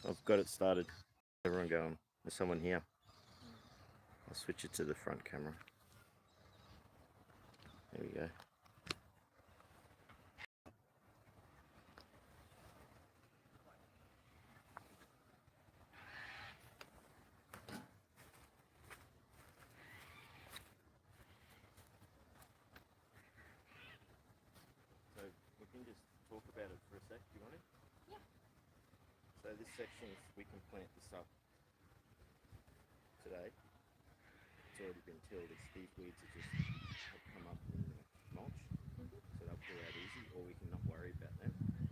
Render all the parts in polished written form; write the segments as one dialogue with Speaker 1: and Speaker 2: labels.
Speaker 1: I've got it started. Everyone going. There's someone here. I'll switch it to the front camera. There we go. So we can just talk about it for a sec. Do you want it?
Speaker 2: Yeah.
Speaker 1: So this section, we can plant this up today. It's already been tilled. These weeds are just have come up in the mulch, so they'll pull out easy. Or we can not worry about them because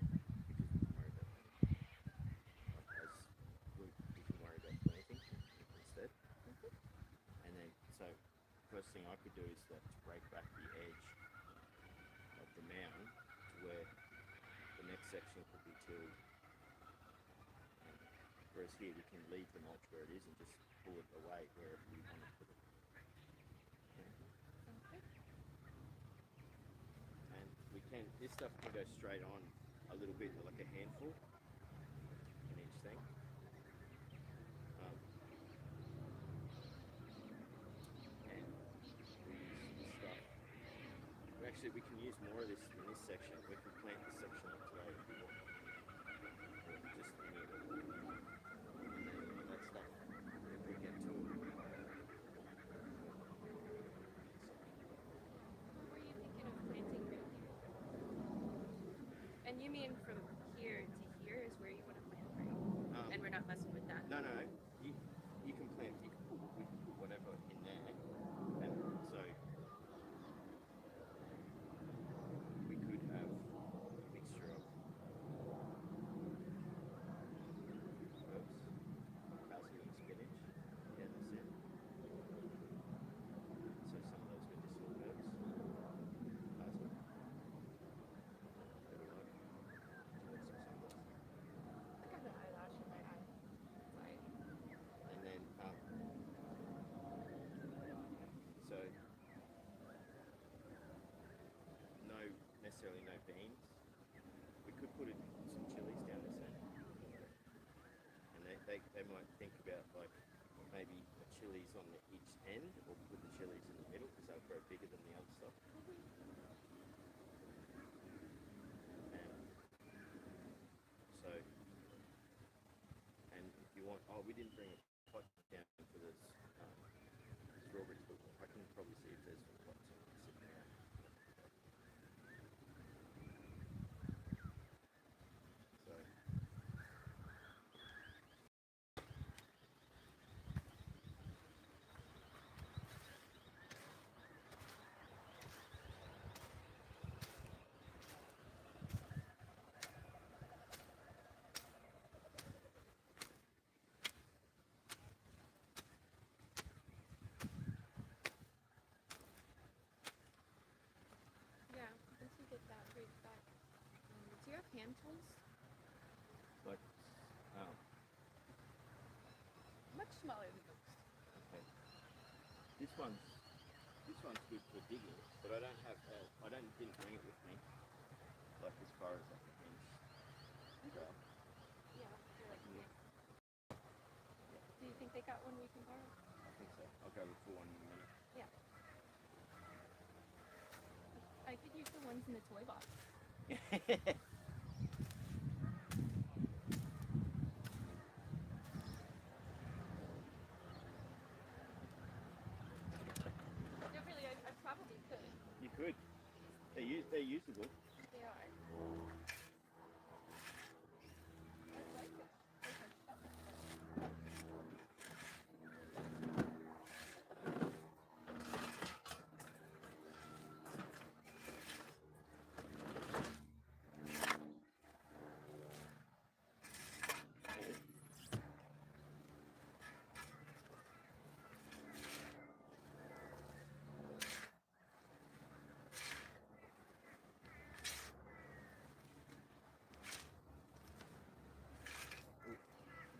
Speaker 1: we can worry about them. As we can worry about planting instead. And then, so first thing I could do is to break back the edge of the mound to where the next section could be tilled. Whereas here we can leave the mulch where it is and just pull it away wherever we want to put it. And we can, this stuff can go straight on a little bit, like a handful in each thing. And we use this stuff. Actually, we can use more of this in this section. We can plant this section up today if we want. Or just in it. And then that stuff, if we get to it.
Speaker 2: Were you thinking of planting right here? And you mean from here to here is where you want to plant, right? And we're not messing with that.
Speaker 1: No. You can plant. We can put whatever in there, and so we could have a mixture of herbs, parsley and spinach. Yeah, that's it. So some of those medicinal herbs, parsley. Maybe like some sunflower.
Speaker 2: I got an eyelash in my eye. Sorry.
Speaker 1: And then so no necessarily no beans. We could put some chilies down this end, and they might think about like maybe the chilies on each end, or put the chilies in the middle because they'll grow bigger than the other stuff. And so, and if you want, we didn't bring a pot down for this strawberries, but I can probably see if there's some pots sitting there. So.
Speaker 2: Yeah, once you get that right back. Do you have hand tools?
Speaker 1: Like,
Speaker 2: Much smaller than those.
Speaker 1: okay. This one's good for digging, but I don't have. Didn't bring it with me. Like as far as like an inch.
Speaker 2: Okay. Yeah, they're like here. Do you think they got one we can borrow?
Speaker 1: I think so. I'll go look for one in a minute.
Speaker 2: Yeah. I could use the ones in the toy box. No, really, I probably could.
Speaker 1: You could. They're usable.
Speaker 2: They are. I like it.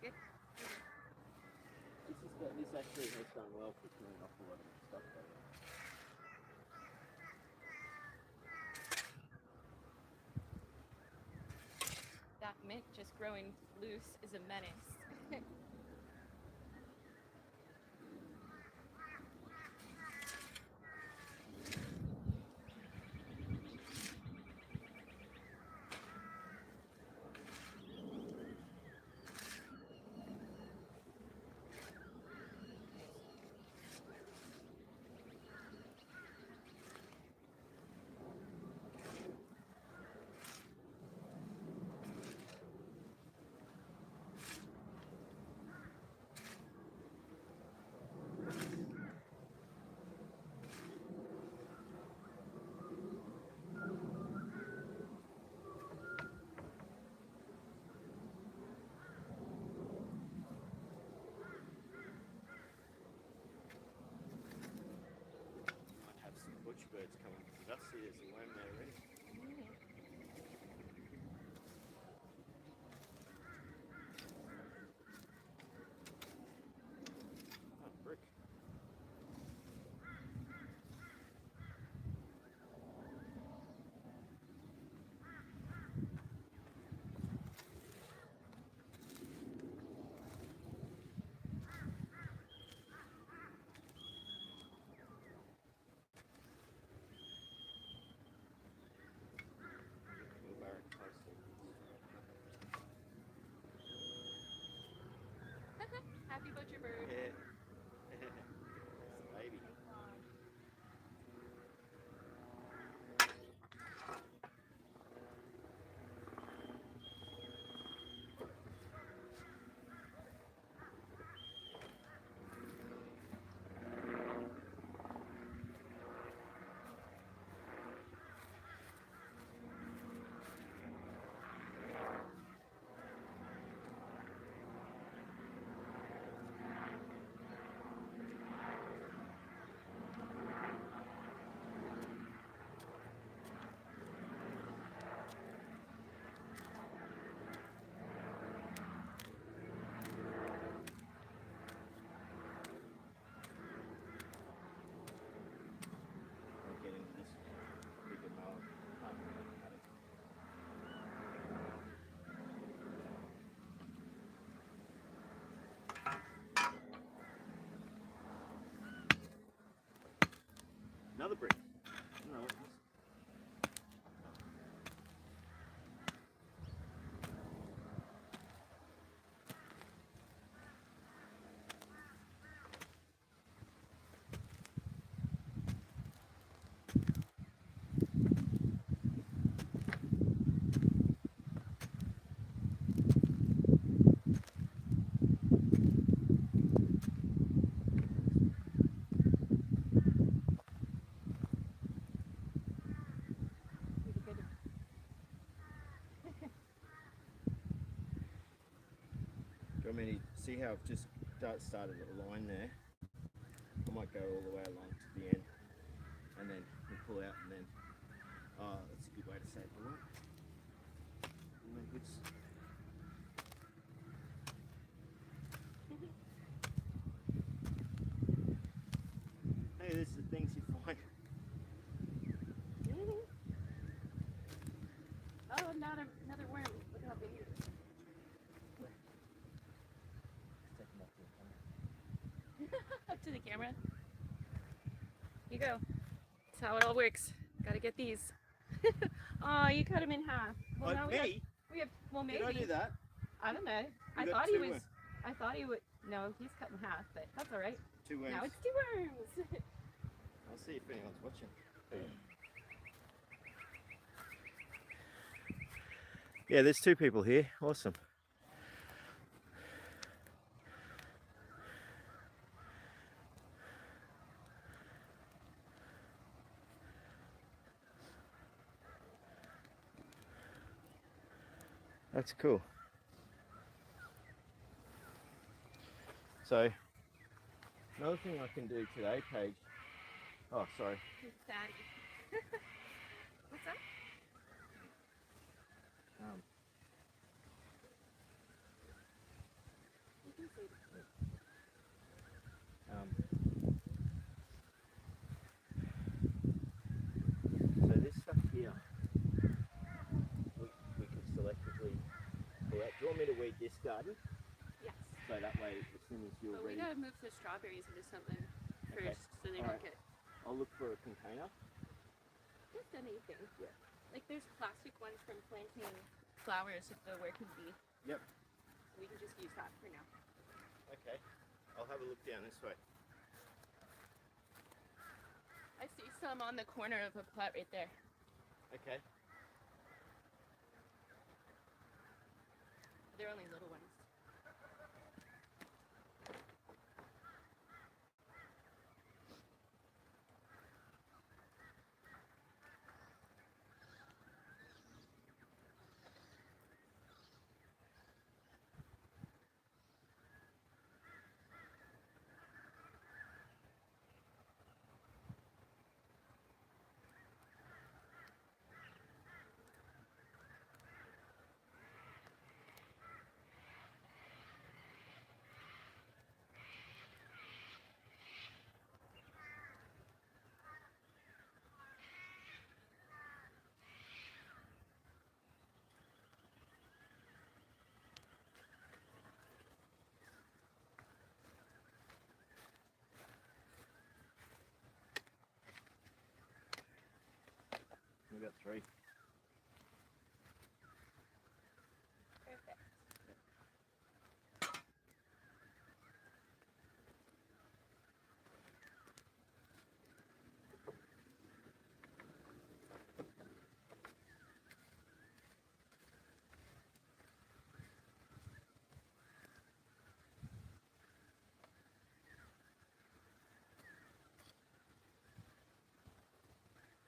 Speaker 2: Good.
Speaker 1: This actually has done well for cleaning off a lot of the stuff.
Speaker 2: That mint just growing loose is a menace.
Speaker 1: Might have some butch birds coming because I see there's a worm there already. Oh, brick. Wheelbarrow closely.
Speaker 2: Happy butcher bird.
Speaker 1: Yeah. It's a baby. I'm getting this bigger male paddock. Another brick. I don't know what this is. Do you want me to see how I've just started a line there? I might go all the way along to the end and then we pull out and then, oh, that's a good way to say it. Hey, this is the things you find.
Speaker 2: Oh, another worm. Look how big it is. Up to the camera. You go. That's how it all works. Gotta get these. Oh, you cut him in half. Well, now
Speaker 1: Me?
Speaker 2: Maybe.
Speaker 1: Did I do that?
Speaker 2: I don't know. I
Speaker 1: got
Speaker 2: thought
Speaker 1: two
Speaker 2: he was.
Speaker 1: worms.
Speaker 2: I thought he would. No, he's cut in half, but that's all right.
Speaker 1: 2 worms.
Speaker 2: Now it's 2 worms.
Speaker 1: I'll see if anyone's watching. Yeah, there's 2 people here. Awesome. That's cool. So, another thing I can do today, Paige. Oh, sorry.
Speaker 2: He's fatty. What's that? You can say
Speaker 1: So this stuff here, we can selectively collect weed this garden,
Speaker 2: Yes.
Speaker 1: so that way as soon as you're
Speaker 2: But we
Speaker 1: ready,
Speaker 2: gotta move the strawberries into something
Speaker 1: Okay.
Speaker 2: first so they
Speaker 1: Alright.
Speaker 2: don't get
Speaker 1: I'll look for a container.
Speaker 2: just anything.
Speaker 1: Yeah.
Speaker 2: Like there's plastic ones from planting flowers if the work can be.
Speaker 1: Yep.
Speaker 2: We can just use that for now.
Speaker 1: Okay. I'll have a look down this way.
Speaker 2: I see some on the corner of a plot right there.
Speaker 1: Okay.
Speaker 2: They're only little ones.
Speaker 1: We got 3.
Speaker 2: Perfect.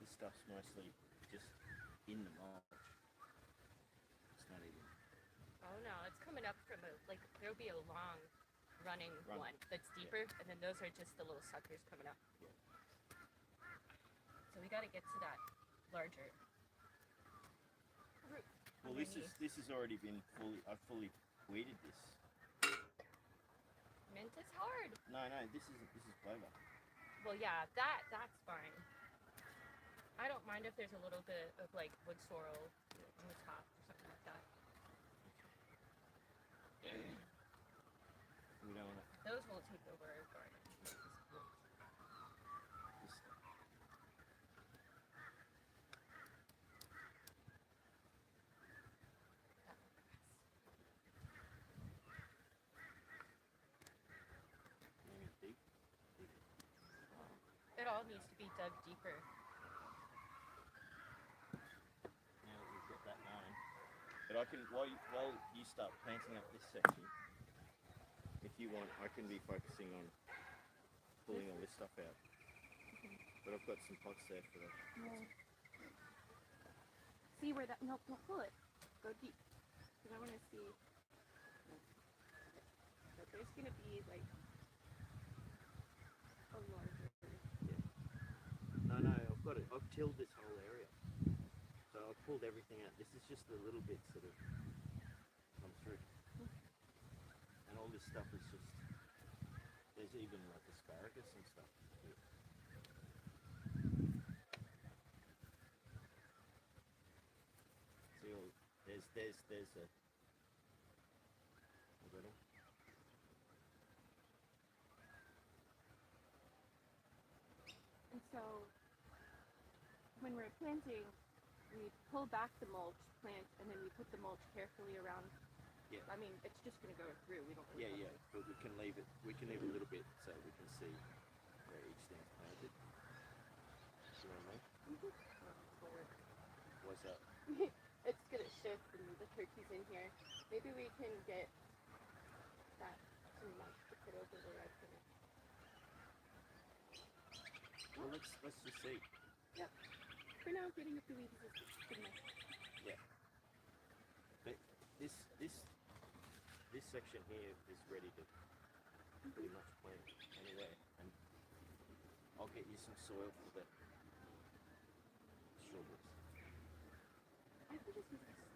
Speaker 1: This stuff's mostly just in the mulch. It's not even.
Speaker 2: Oh no, it's coming up from like there'll be a long running
Speaker 1: Run.
Speaker 2: one that's deeper, and then those are just the little suckers coming up.
Speaker 1: Yeah.
Speaker 2: So we got to get to that larger root.
Speaker 1: Well, this has already been I've fully weeded this.
Speaker 2: Mint is hard.
Speaker 1: No, this is clover.
Speaker 2: Well, yeah, that's fine. I don't mind if there's a little bit of like wood sorrel on the top or something like that.
Speaker 1: We don't want
Speaker 2: Those will take over our garden.
Speaker 1: this stuff. Maybe deep.
Speaker 2: It all needs to be dug deeper.
Speaker 1: Now that we've got that going. But I can, while you start planting up this section, if you want, I can be focusing on pulling all this stuff out. But I've got some pots there for that.
Speaker 2: See where that? No, don't pull it. Go deep. Because I want to see. But there's gonna be like a larger.
Speaker 1: No, I've got it. I've tilled this whole area. So I've pulled everything out. This is just the little bits that have come through. And all this stuff is just, there's even like asparagus and stuff. See, there's a little.
Speaker 2: And so when we're planting, we pull back the mulch, plant, and then we put the mulch carefully around.
Speaker 1: Yeah.
Speaker 2: I mean, it's just gonna go through. We don't. Really
Speaker 1: Yeah, but we can leave it. We can leave a little bit so we can see where each thing's planted. You know what I mean? What's that?
Speaker 2: It's gonna shift and the turkey's in here. Maybe we can get that some mulch to put over the red for it.
Speaker 1: Well, let's just see.
Speaker 2: Yep. For now, getting up the weeds is good enough.
Speaker 1: Yeah. But this section here is ready to pretty much plant anywhere, and I'll get you some soil for the strawberries.
Speaker 2: I can just use this.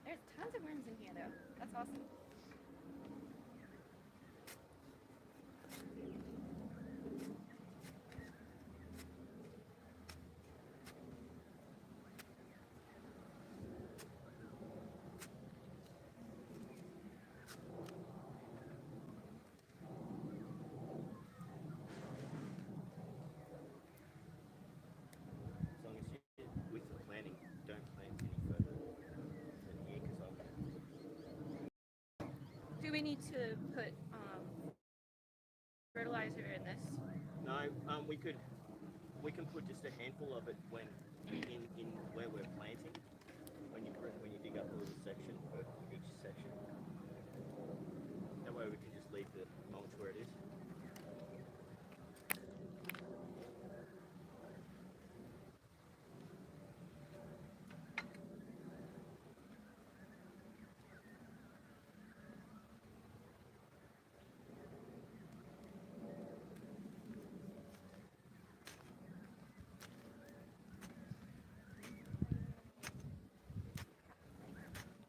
Speaker 2: There's tons of worms in here, though. That's awesome. need to put fertilizer in this.
Speaker 1: No, we can put just a handful of it when in where we're planting. When you dig up a little section for each section. That way we can just leave the mulch where it is.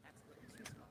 Speaker 2: That's a little too small.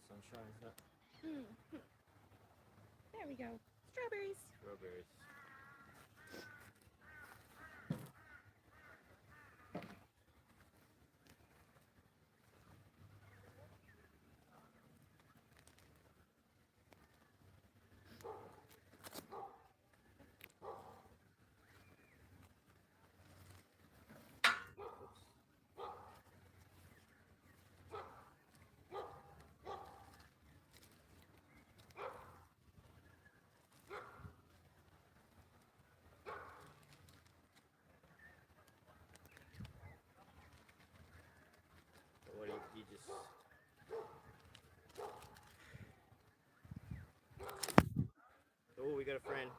Speaker 1: Sunshine, is that?
Speaker 2: There we go. Strawberries.
Speaker 1: Strawberries. What do you just... Oh, we got a friend.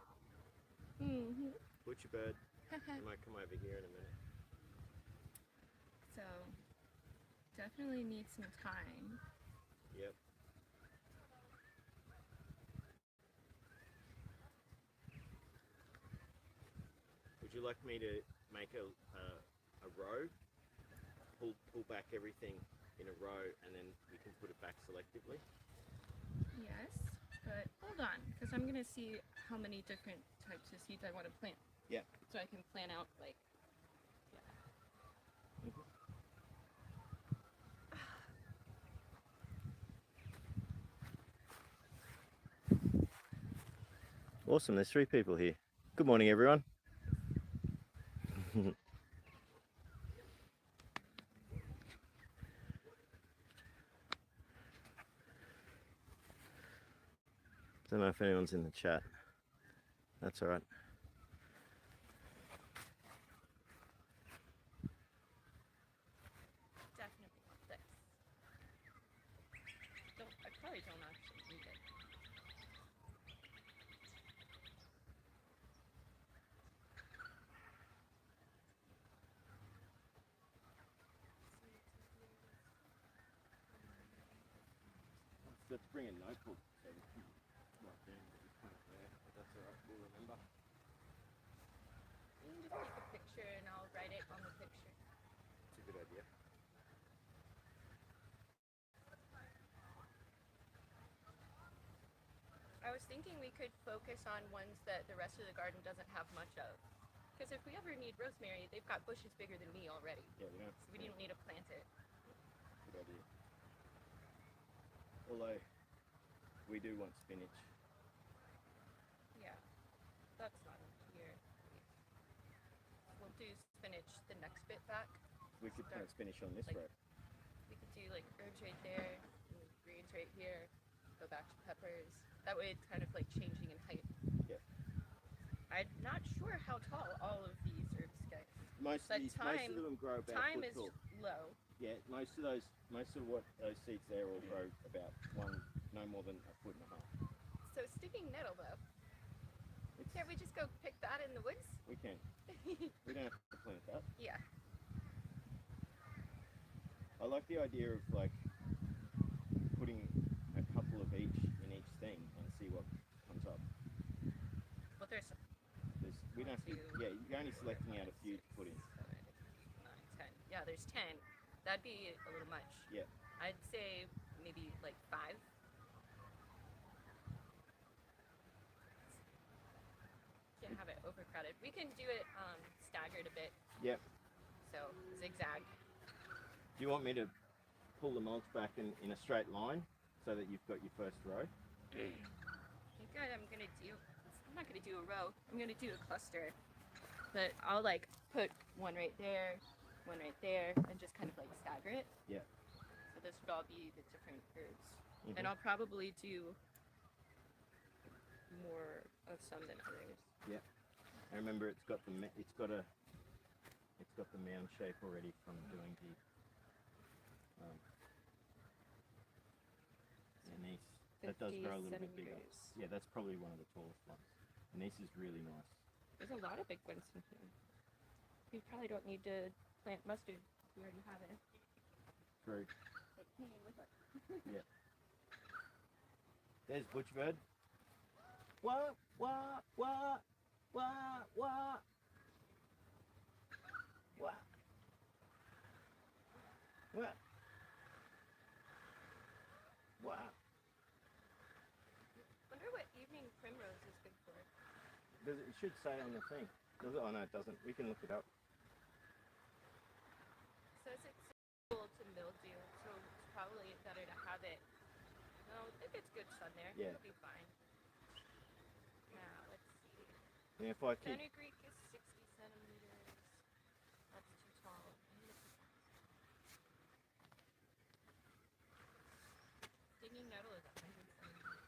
Speaker 1: Butcher bird. He might come over here in a minute.
Speaker 2: So, definitely need some time.
Speaker 1: Yep. Would you like me to make a row? Pull back everything in a row, and then we can put it back selectively?
Speaker 2: Yes, but hold on, because I'm going to see how many different types of seeds I want to plant.
Speaker 1: Yeah.
Speaker 2: So I can plan out, like,
Speaker 1: Awesome, there's 3 people here. Good morning, everyone. Don't know if anyone's in the chat. That's all right.
Speaker 2: definitely want this. I probably don't actually need it.
Speaker 1: Let's bring a notebook so we can write down what we put there. But that's all right, we'll remember.
Speaker 2: You can just take a picture and I'll write it on the picture.
Speaker 1: It's a good idea.
Speaker 2: I was thinking we could focus on ones that the rest of the garden doesn't have much of. Because if we ever need rosemary, they've got bushes bigger than me already.
Speaker 1: Yeah, we don't.
Speaker 2: So we didn't need to plant it.
Speaker 1: Good idea. Although we do want spinach.
Speaker 2: Yeah, that's not here. We'll do spinach the next bit back.
Speaker 1: We could plant spinach on this
Speaker 2: Like-
Speaker 1: row.
Speaker 2: We could do like herbs right there, and greens right here, go back to peppers. That way it's kind of like changing in height.
Speaker 1: Yeah.
Speaker 2: I'm not sure how tall all of these herbs get.
Speaker 1: Most
Speaker 2: But
Speaker 1: of them grow about
Speaker 2: Thyme
Speaker 1: a
Speaker 2: is
Speaker 1: foot tall.
Speaker 2: low.
Speaker 1: Yeah, most of what those seeds there will grow about no more than 1.5 feet.
Speaker 2: So sticking nettle though.
Speaker 1: It's,
Speaker 2: Can't we just go pick that in the woods?
Speaker 1: we can. We don't have to plant that.
Speaker 2: Yeah.
Speaker 1: I like the idea of like putting a couple of each in each thing and see what comes up.
Speaker 2: Well, there's
Speaker 1: We don't have to, yeah, you're only selecting out a few to put in.
Speaker 2: 7, 8, 9, 10. Yeah, there's 10. That'd be a little much.
Speaker 1: Yeah.
Speaker 2: I'd say maybe like 5. Can't have it overcrowded. We can do it staggered a bit.
Speaker 1: Yep.
Speaker 2: So zigzag.
Speaker 1: Do you want me to pull the mulch back in a straight line so that you've got your first row?
Speaker 2: I think I'm gonna do. I'm not gonna do a row. I'm gonna do a cluster. But I'll like put one right there, and just kind of like stagger it.
Speaker 1: Yeah.
Speaker 2: So this would all be the different herbs.
Speaker 1: Mhm.
Speaker 2: And I'll probably do more of some than others.
Speaker 1: And remember, it's got the mound shape already from doing the anise. That does
Speaker 2: 50
Speaker 1: grow a little bit bigger.
Speaker 2: centimeters.
Speaker 1: Yeah, that's probably one of the tallest ones. Anise is really nice.
Speaker 2: There's a lot of big ones in here. We probably don't need to plant mustard. We already have it.
Speaker 1: True.
Speaker 2: Like hanging with it.
Speaker 1: There's Butchbird. What? What? What? What? What? What? What? What?
Speaker 2: Wonder what evening primrose is good for.
Speaker 1: It should say on the thing. Does it? Oh no, it doesn't. We can look it up.
Speaker 2: Says it's susceptible to mildew, so it's probably better to have it. No, if it's good sun there,
Speaker 1: Yeah.
Speaker 2: it'll be fine. Now let's see.
Speaker 1: And if I keep,
Speaker 2: Fenugreek is 60 centimeters. That's too tall. Stinging nettle is 100 centimeters.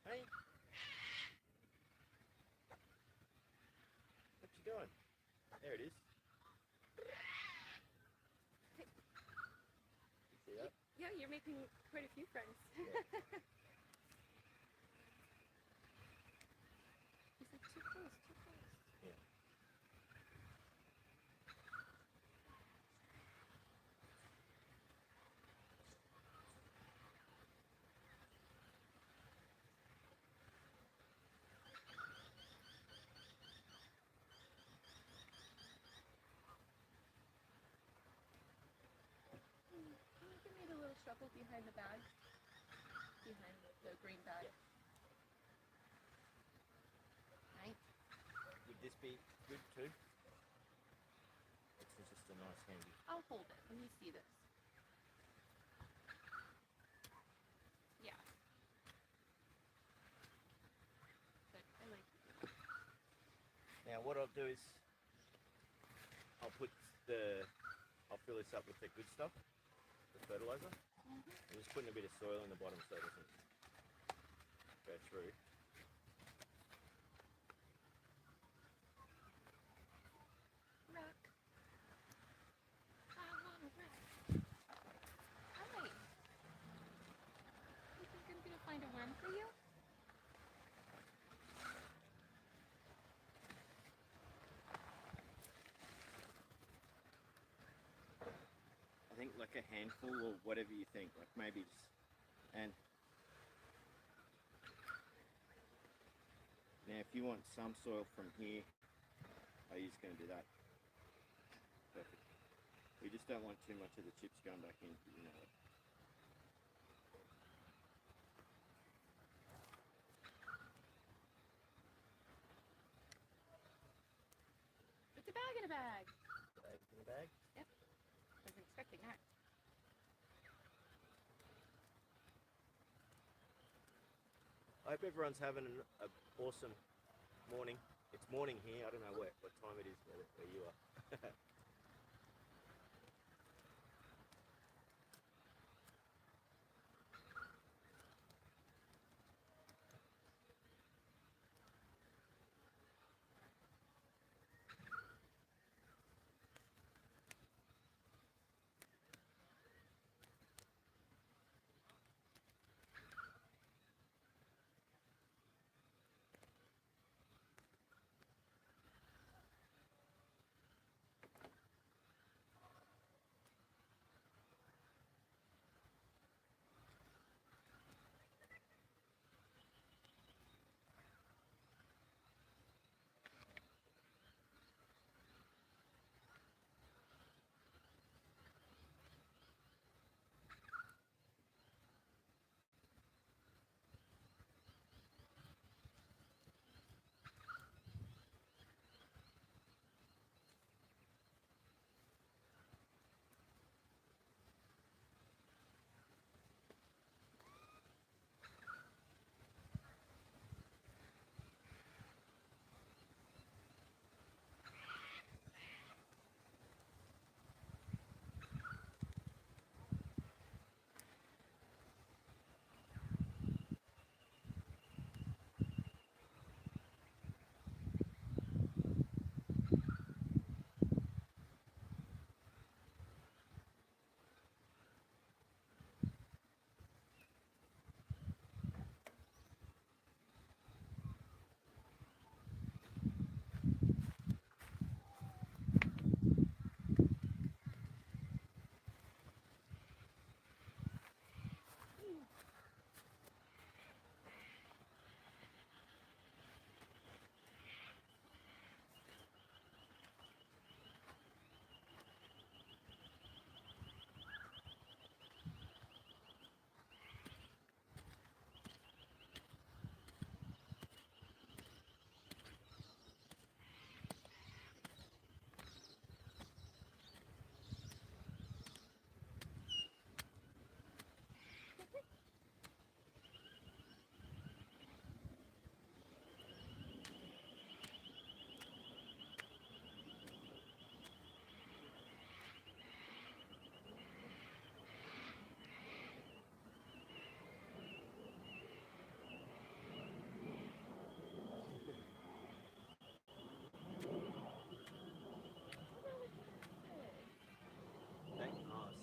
Speaker 1: hey, what you doing? There it is. You see that?
Speaker 2: Yeah, you're making quite a few friends.
Speaker 1: Yeah.
Speaker 2: He's like, too close, too close.
Speaker 1: Yeah.
Speaker 2: Give me the little shovel. it behind the bag? Behind the green bag.
Speaker 1: Yeah.
Speaker 2: Nice.
Speaker 1: Would this be good too? It's just a nice handy.
Speaker 2: I'll hold it. Let me see this. Yeah. But I like it.
Speaker 1: Now what I'll do is I'll fill this up with the good stuff, the fertilizer. I'm just putting a bit of soil in the bottom so it doesn't go through.
Speaker 2: Rock. I want a rock. Hi. You think I'm gonna find a worm for you?
Speaker 1: I think like a handful or whatever you think, like maybe just, and now if you want some soil from here, are you just going to do that? Perfect. We just don't want too much of the chips going back in, you know.
Speaker 2: It's a bag in a bag.
Speaker 1: Bag in the bag.
Speaker 2: Yep. Wasn't expecting that.
Speaker 1: I hope everyone's having an awesome morning. It's morning here. I don't know what time it is where you are.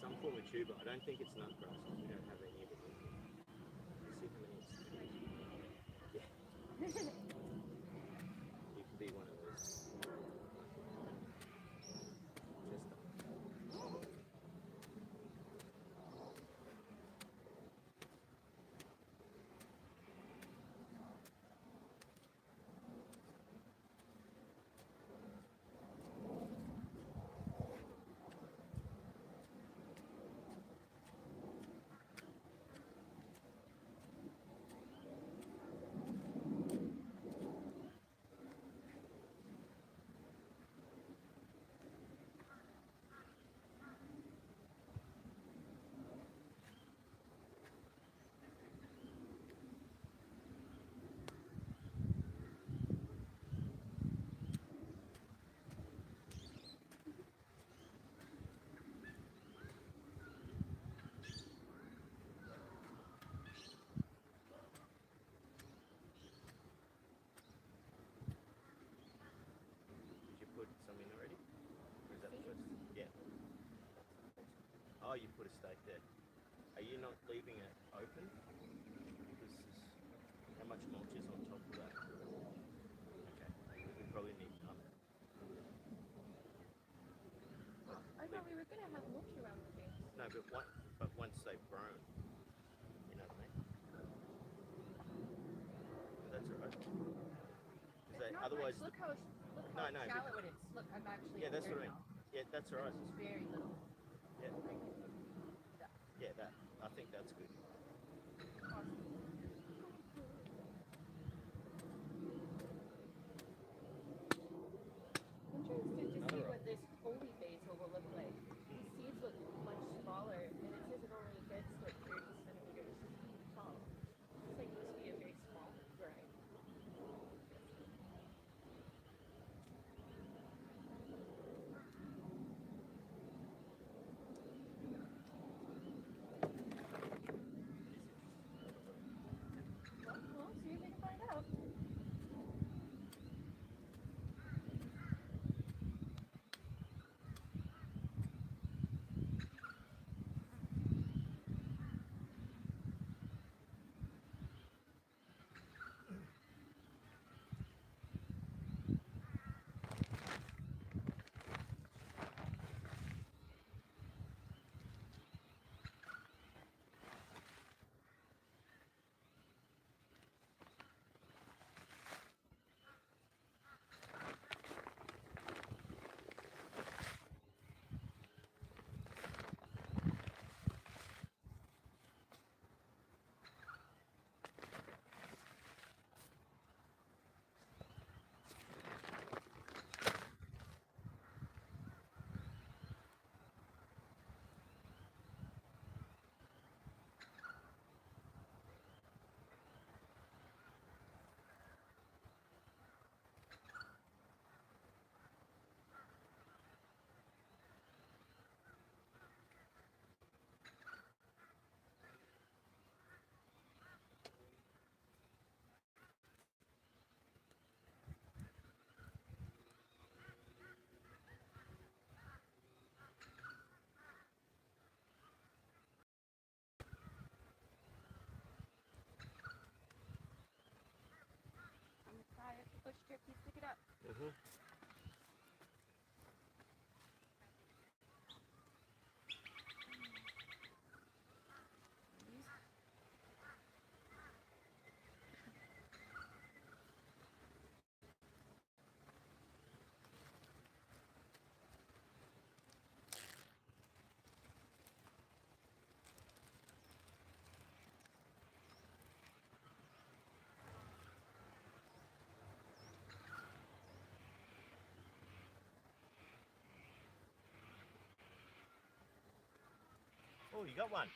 Speaker 1: Some form of tuber. I don't think it's nutgrass because we don't have any of it. Let's see how many it's. Yeah. You can be one of those. Just Yeah. Oh, you put a stake there. Are you not leaving it open? Because how much mulch is on top of that? Okay. We probably need none.
Speaker 2: I thought we were gonna have mulch around the thing.
Speaker 1: No, but once they've grown, you know what I mean? That's all right.
Speaker 2: It's not
Speaker 1: Otherwise,
Speaker 2: much. Look how
Speaker 1: no,
Speaker 2: shallow it is. Look, I'm actually.
Speaker 1: yeah, that's
Speaker 2: in
Speaker 1: what I
Speaker 2: dirt
Speaker 1: mean.
Speaker 2: now.
Speaker 1: Yeah, that's all right.
Speaker 2: It's very little.
Speaker 1: Yeah,
Speaker 2: That.
Speaker 1: yeah, that. I think that's good.
Speaker 2: Awesome. I'm interested to
Speaker 1: Another
Speaker 2: see
Speaker 1: rock.
Speaker 2: what this holy basil will look like. These seeds look much smaller, and it says it only gets like 30 centimeters tall. It's like must be a very small variety. Well, we'll see if we can find out. I'm gonna try it. Push Jerky, pick it up.
Speaker 1: Mm-hmm. Oh, you got one.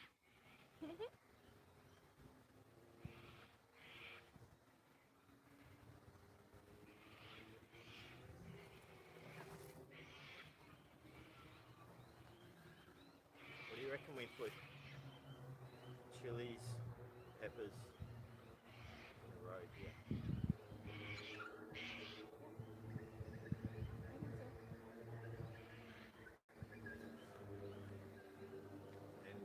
Speaker 1: What do you reckon we put? Chilies, peppers in a row here. And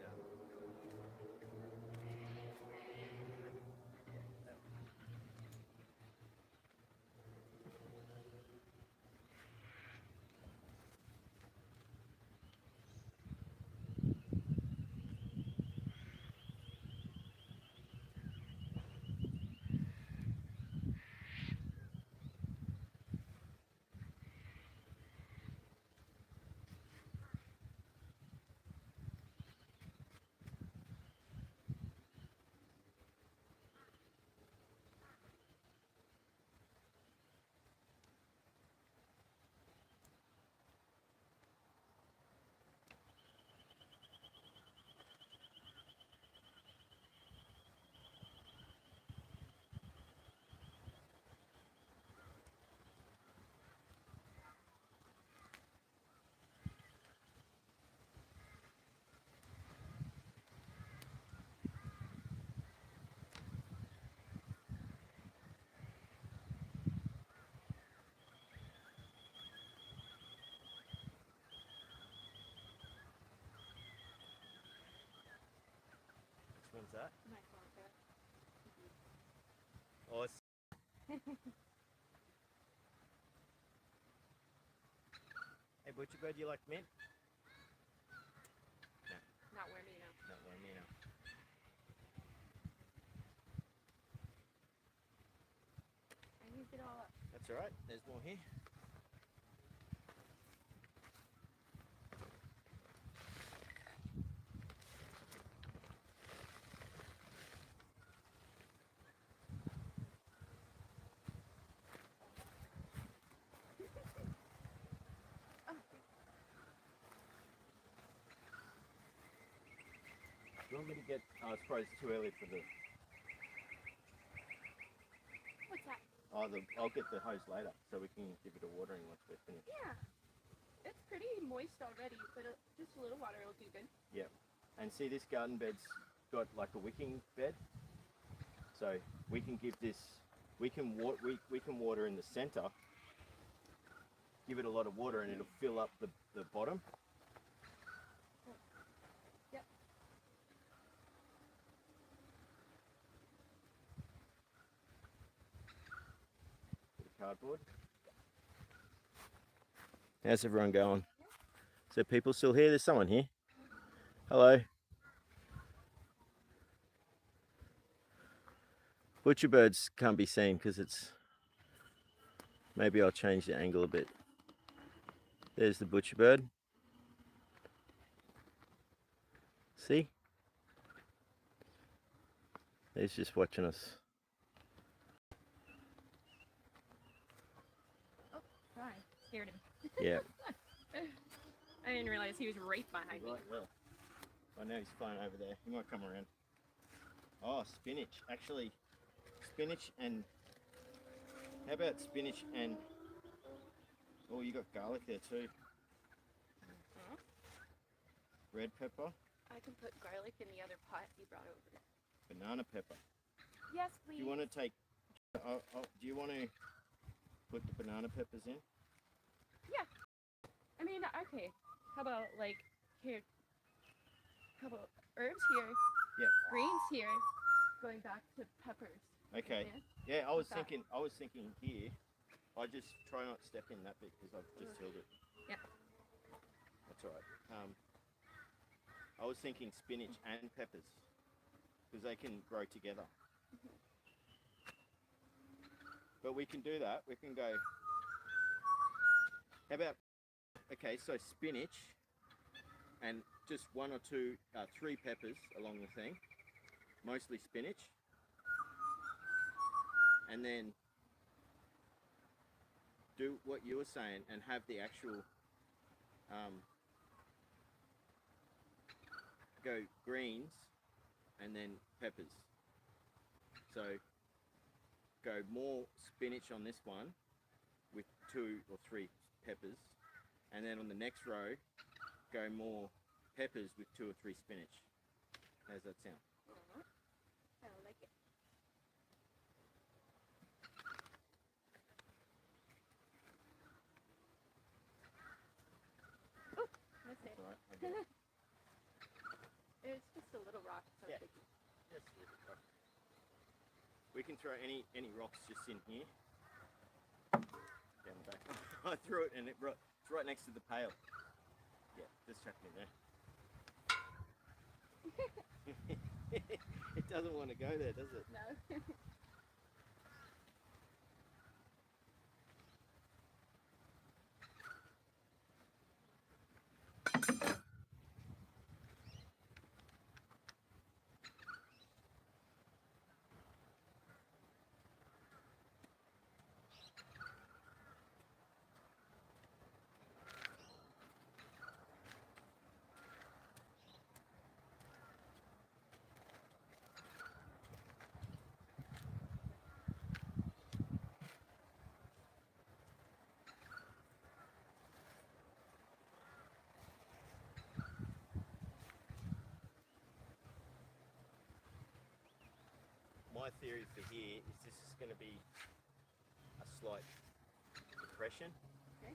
Speaker 1: that?
Speaker 2: My fault there.
Speaker 1: Oh, it's... Hey, butcher bird, you like mint?
Speaker 2: Not where me now.
Speaker 1: Not one, you know.
Speaker 2: I used it all up.
Speaker 1: That's all right. There's more here. Do you want me to get... Oh, I suppose it's too early for the...
Speaker 2: What's that?
Speaker 1: Oh, I'll get the hose later so we can give it a watering once we're finished.
Speaker 2: Yeah. It's pretty moist already, but just a little water will do good.
Speaker 1: Yeah. And see, this garden bed's got like a wicking bed. So we can give this... We can water in the centre. Give it a lot of water and it'll fill up the bottom.
Speaker 2: Yep.
Speaker 1: Bit of cardboard. How's everyone going? Is there people still here? There's someone here. Hello. Butcher birds can't be seen because it's... Maybe I'll change the angle a bit. There's the butcher bird. See? He's just watching us.
Speaker 2: Oh, sorry. Scared him.
Speaker 1: Yeah.
Speaker 2: I didn't realize he was right behind me.
Speaker 1: Right, well. I know he's flying over there. He might come around. Oh, spinach. Actually, spinach and... How about spinach and... Oh, you got garlic there too. Red pepper.
Speaker 2: I can put garlic in the other pot you brought over.
Speaker 1: Banana pepper.
Speaker 2: Yes, please.
Speaker 1: Do you want to take... do you want to put the banana peppers in?
Speaker 2: Yeah. I mean, okay. How about, like, here, a couple herbs here.
Speaker 1: Yeah.
Speaker 2: Greens here. Going back to peppers.
Speaker 1: Okay.
Speaker 2: Yeah.
Speaker 1: Yeah, I was thinking here. I just try not to step in that bit because I've just held it.
Speaker 2: Yeah.
Speaker 1: That's all right. I was thinking spinach and peppers because they can grow together. But we can do that. We can go... How about... Okay, so spinach and just one or two, three peppers along the thing. Mostly spinach. And then do what you were saying and have the actual... go greens and then peppers. So go more spinach on this one with 2 or 3 peppers, and then on the next row go more peppers with 2 or 3 spinach. How's that sound?
Speaker 2: I like it. Oh, that's it.
Speaker 1: All right, I get it.
Speaker 2: It's just a little rock. So
Speaker 1: Yeah. Yes, we can throw any rocks just in here. Down the back. I threw it and it's right next to the pail. Yeah, just chuck it in there. It doesn't want to go there, does it?
Speaker 2: No.
Speaker 1: My theory for here is this is going to be a slight depression.
Speaker 2: Okay.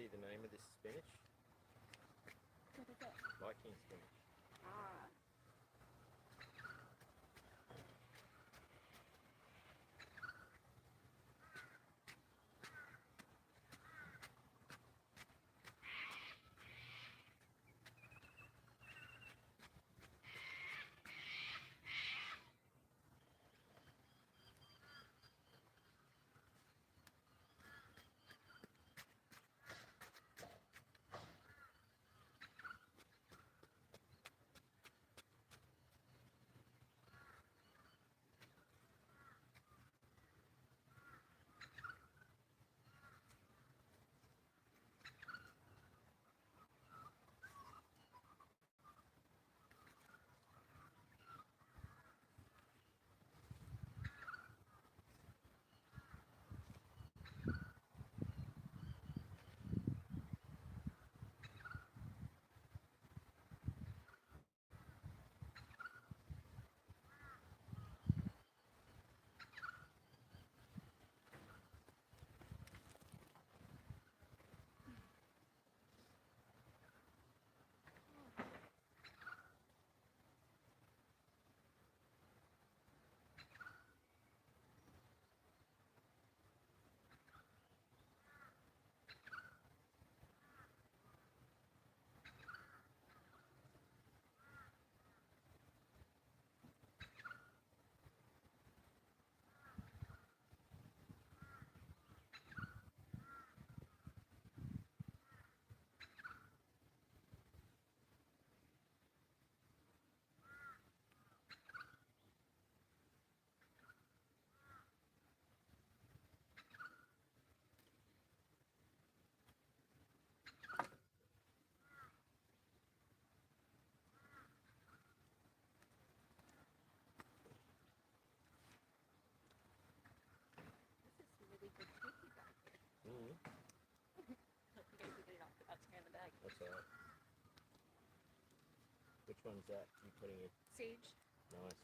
Speaker 1: see the name of this spinach?
Speaker 2: What is it?
Speaker 1: Viking spinach.
Speaker 2: Ah. This is really good turkey back here.
Speaker 1: Mm.
Speaker 2: Hope you guys can get it off without tearing the bag.
Speaker 1: That's alright. Which one's that you putting in?
Speaker 2: Sage.
Speaker 1: Nice.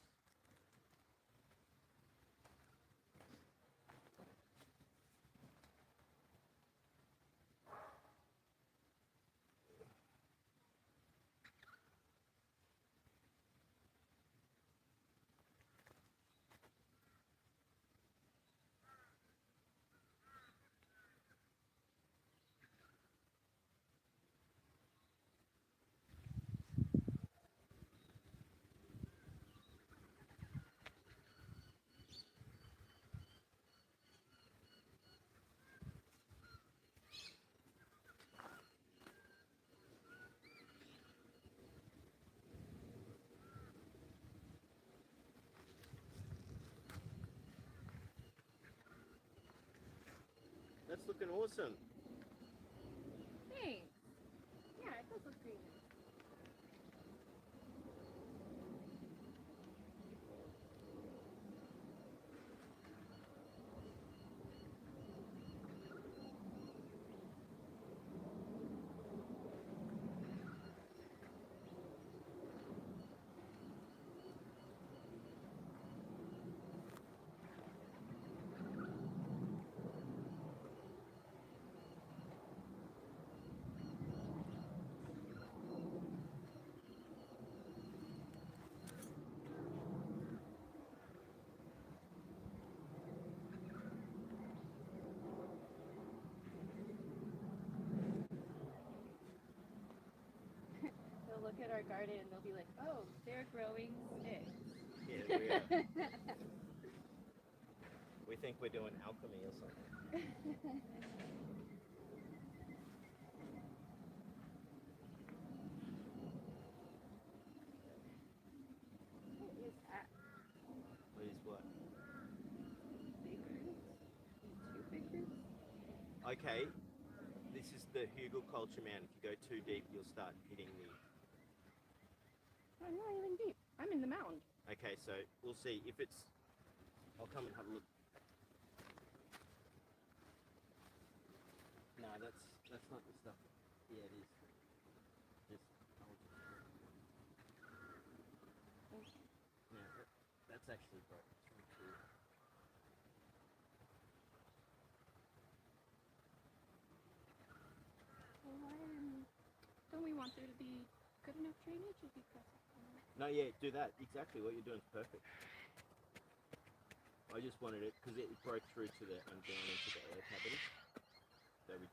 Speaker 1: That's looking awesome.
Speaker 2: Thanks. Yeah, it does look green. They'll look at our garden and they'll be like, oh, they're growing sticks.
Speaker 1: Yeah, we are. We think we're doing alchemy or something.
Speaker 2: What is that?
Speaker 1: What is what?
Speaker 2: Big roots? Two big roots?
Speaker 1: Okay, this is the Hugel culture mound. If you go too deep, you'll start hitting the...
Speaker 2: I'm not even deep. I'm in the mound.
Speaker 1: Okay, so we'll see if it's... I'll come and have a look. No, that's not the stuff. Yeah, it is. Just... Yeah, that's actually great. It's really cool.
Speaker 2: want there to be good enough drainage, it'd be perfect.
Speaker 1: No, yeah, do that. Exactly what you're doing is perfect. I just wanted it because it broke through to the and down into the air cavity. So we,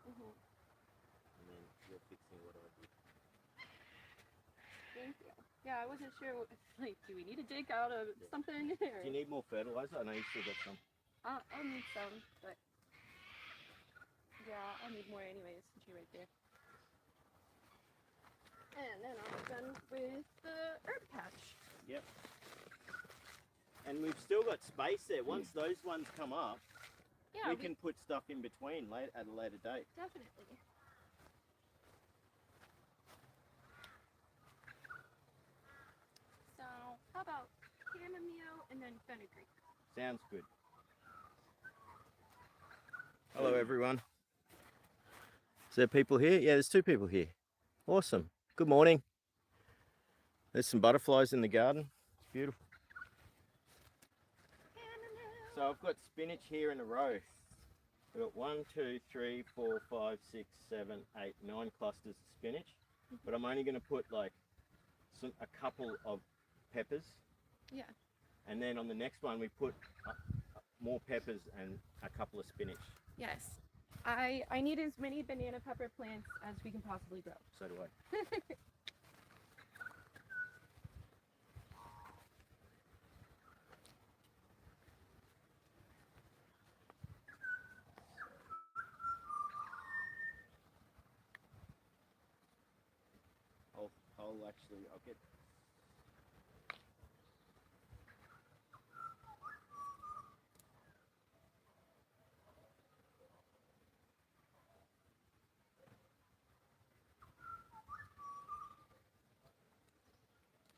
Speaker 1: and then you're fixing what I did.
Speaker 2: Thank you. Yeah, I wasn't sure. Like, do we need to dig out of something?
Speaker 1: Do you need more fertilizer? I know you still got some.
Speaker 2: I'll need some, but yeah, I'll need more anyways. Since you're right there. And then I'm done with the herb patch.
Speaker 1: Yep. And we've still got space there. Once those ones come up,
Speaker 2: Yeah,
Speaker 1: we can put stuff in between at a later date.
Speaker 2: Definitely. So, how about chamomile and then fenugreek?
Speaker 1: Sounds good. Hello, everyone. Is there people here? Yeah, there's 2 people here. Awesome. Good morning. There's some butterflies in the garden. It's beautiful. So I've got spinach here in a row. We've got 1, 2, 3, 4, 5, 6, 7, 8, 9 clusters of spinach. But I'm only going to put like a couple of peppers.
Speaker 2: Yeah.
Speaker 1: And then on the next one we put more peppers and a couple of spinach.
Speaker 2: Yes. I need as many banana pepper plants as we can possibly grow.
Speaker 1: So do I. I'll get.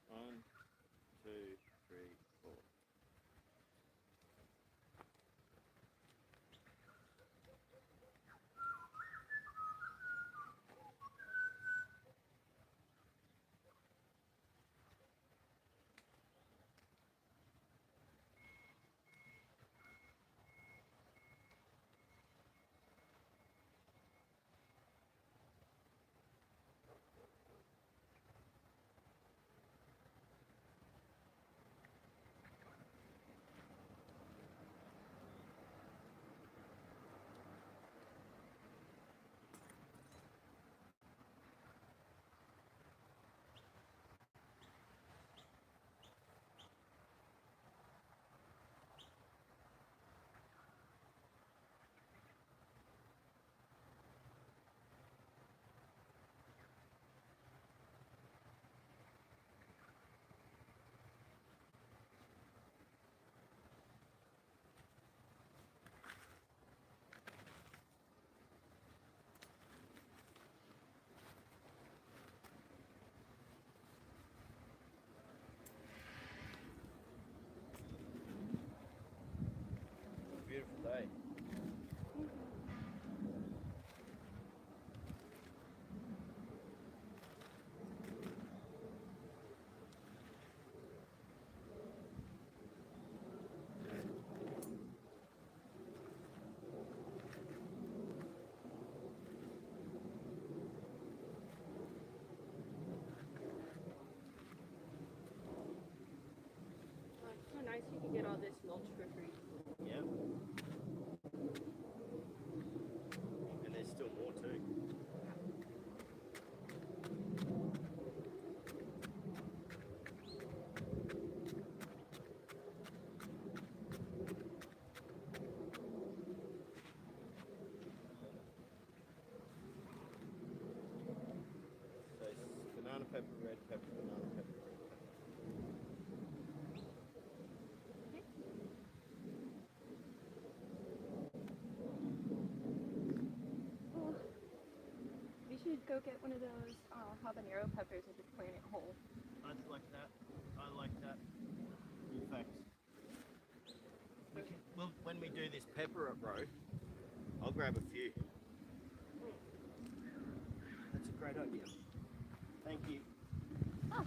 Speaker 1: One, 2, 3, 4. Beautiful day.
Speaker 2: Oh, it's so nice you can get all this mulch for free.
Speaker 1: Yeah. And there's still more too. So it's banana pepper, red pepper, banana pepper, red pepper.
Speaker 2: Oh, we should go get one of those habanero peppers and just plant it whole.
Speaker 1: I like that. I like that. In fact, when we do this pepper row, I'll grab a few. That's a great idea. Thank you.
Speaker 2: Oh.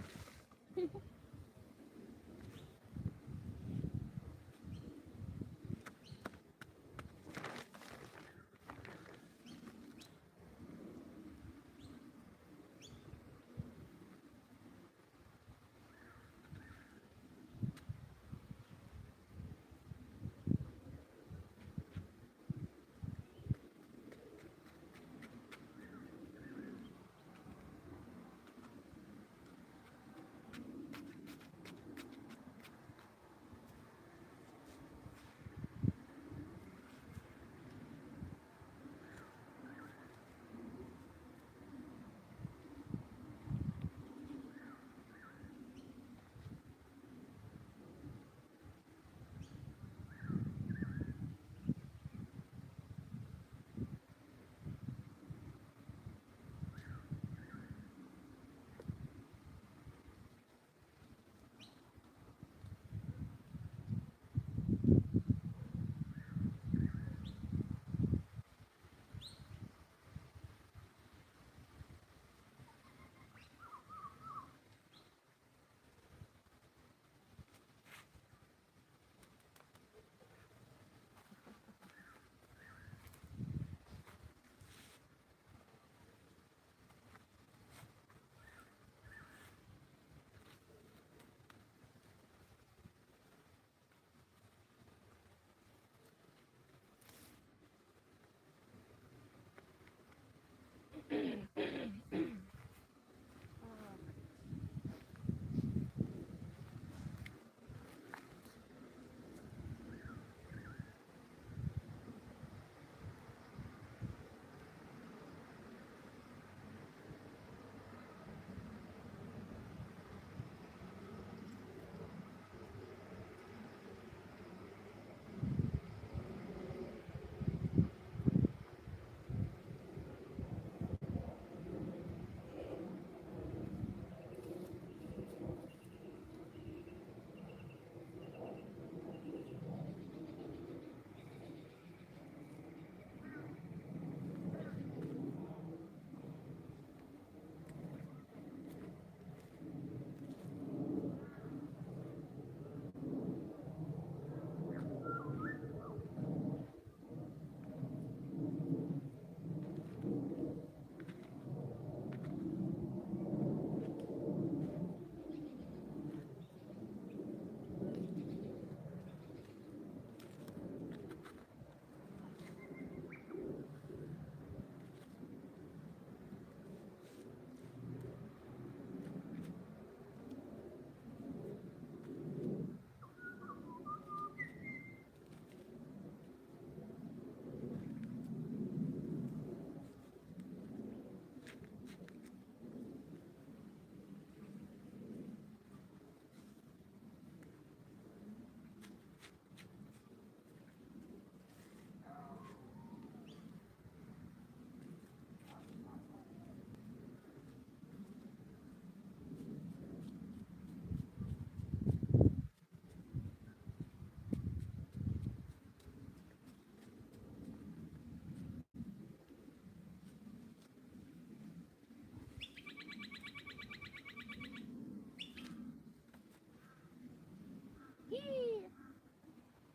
Speaker 2: Yee!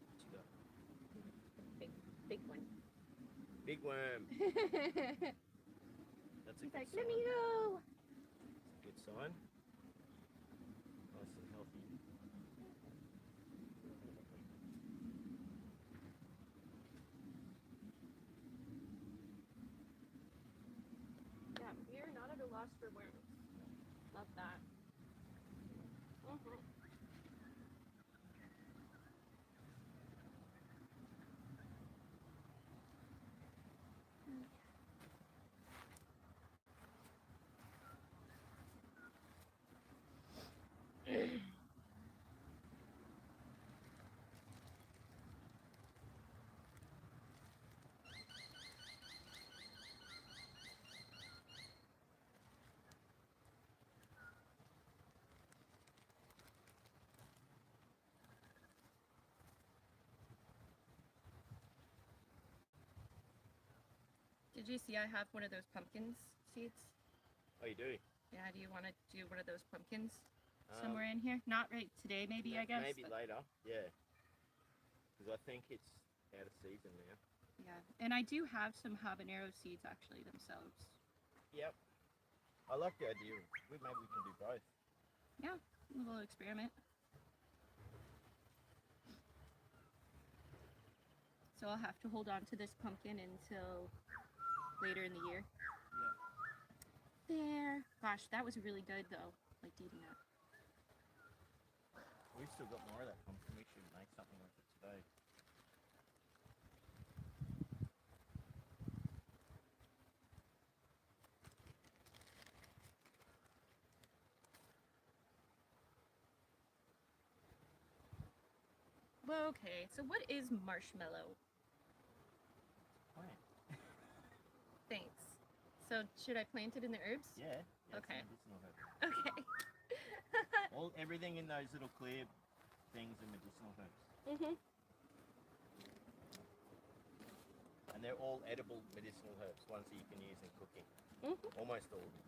Speaker 1: What you got?
Speaker 2: Big one.
Speaker 1: Big worm.
Speaker 2: He's
Speaker 1: That's a good
Speaker 2: like,
Speaker 1: sign.
Speaker 2: let me go.
Speaker 1: Good sign. Nice and healthy.
Speaker 2: Yeah, we're not at a loss for worms. Love that. Did you see I have one of those pumpkins seeds?
Speaker 1: Oh, you do?
Speaker 2: Yeah, do you want to do one of those pumpkins somewhere in here? Not right today, maybe, I guess.
Speaker 1: Maybe
Speaker 2: but
Speaker 1: later, yeah. Because I think it's out of season now.
Speaker 2: yeah, and I do have some habanero seeds actually themselves.
Speaker 1: Yep. I like the idea. Maybe we can do both.
Speaker 2: Yeah, a little experiment. So I'll have to hold on to this pumpkin until later in the year.
Speaker 1: Yeah.
Speaker 2: There. Gosh, that was really good though. Like eating that.
Speaker 1: We've still got more of that pumpkin. We should make something with it today.
Speaker 2: Well, okay, so what is marshmallow?
Speaker 1: Plant.
Speaker 2: Thanks. So should I plant it in the herbs?
Speaker 1: Yeah.
Speaker 2: Okay.
Speaker 1: It's medicinal herb.
Speaker 2: Okay.
Speaker 1: Everything in those little clear things are medicinal herbs. And they're all edible medicinal herbs, ones that you can use in cooking. Almost all of them.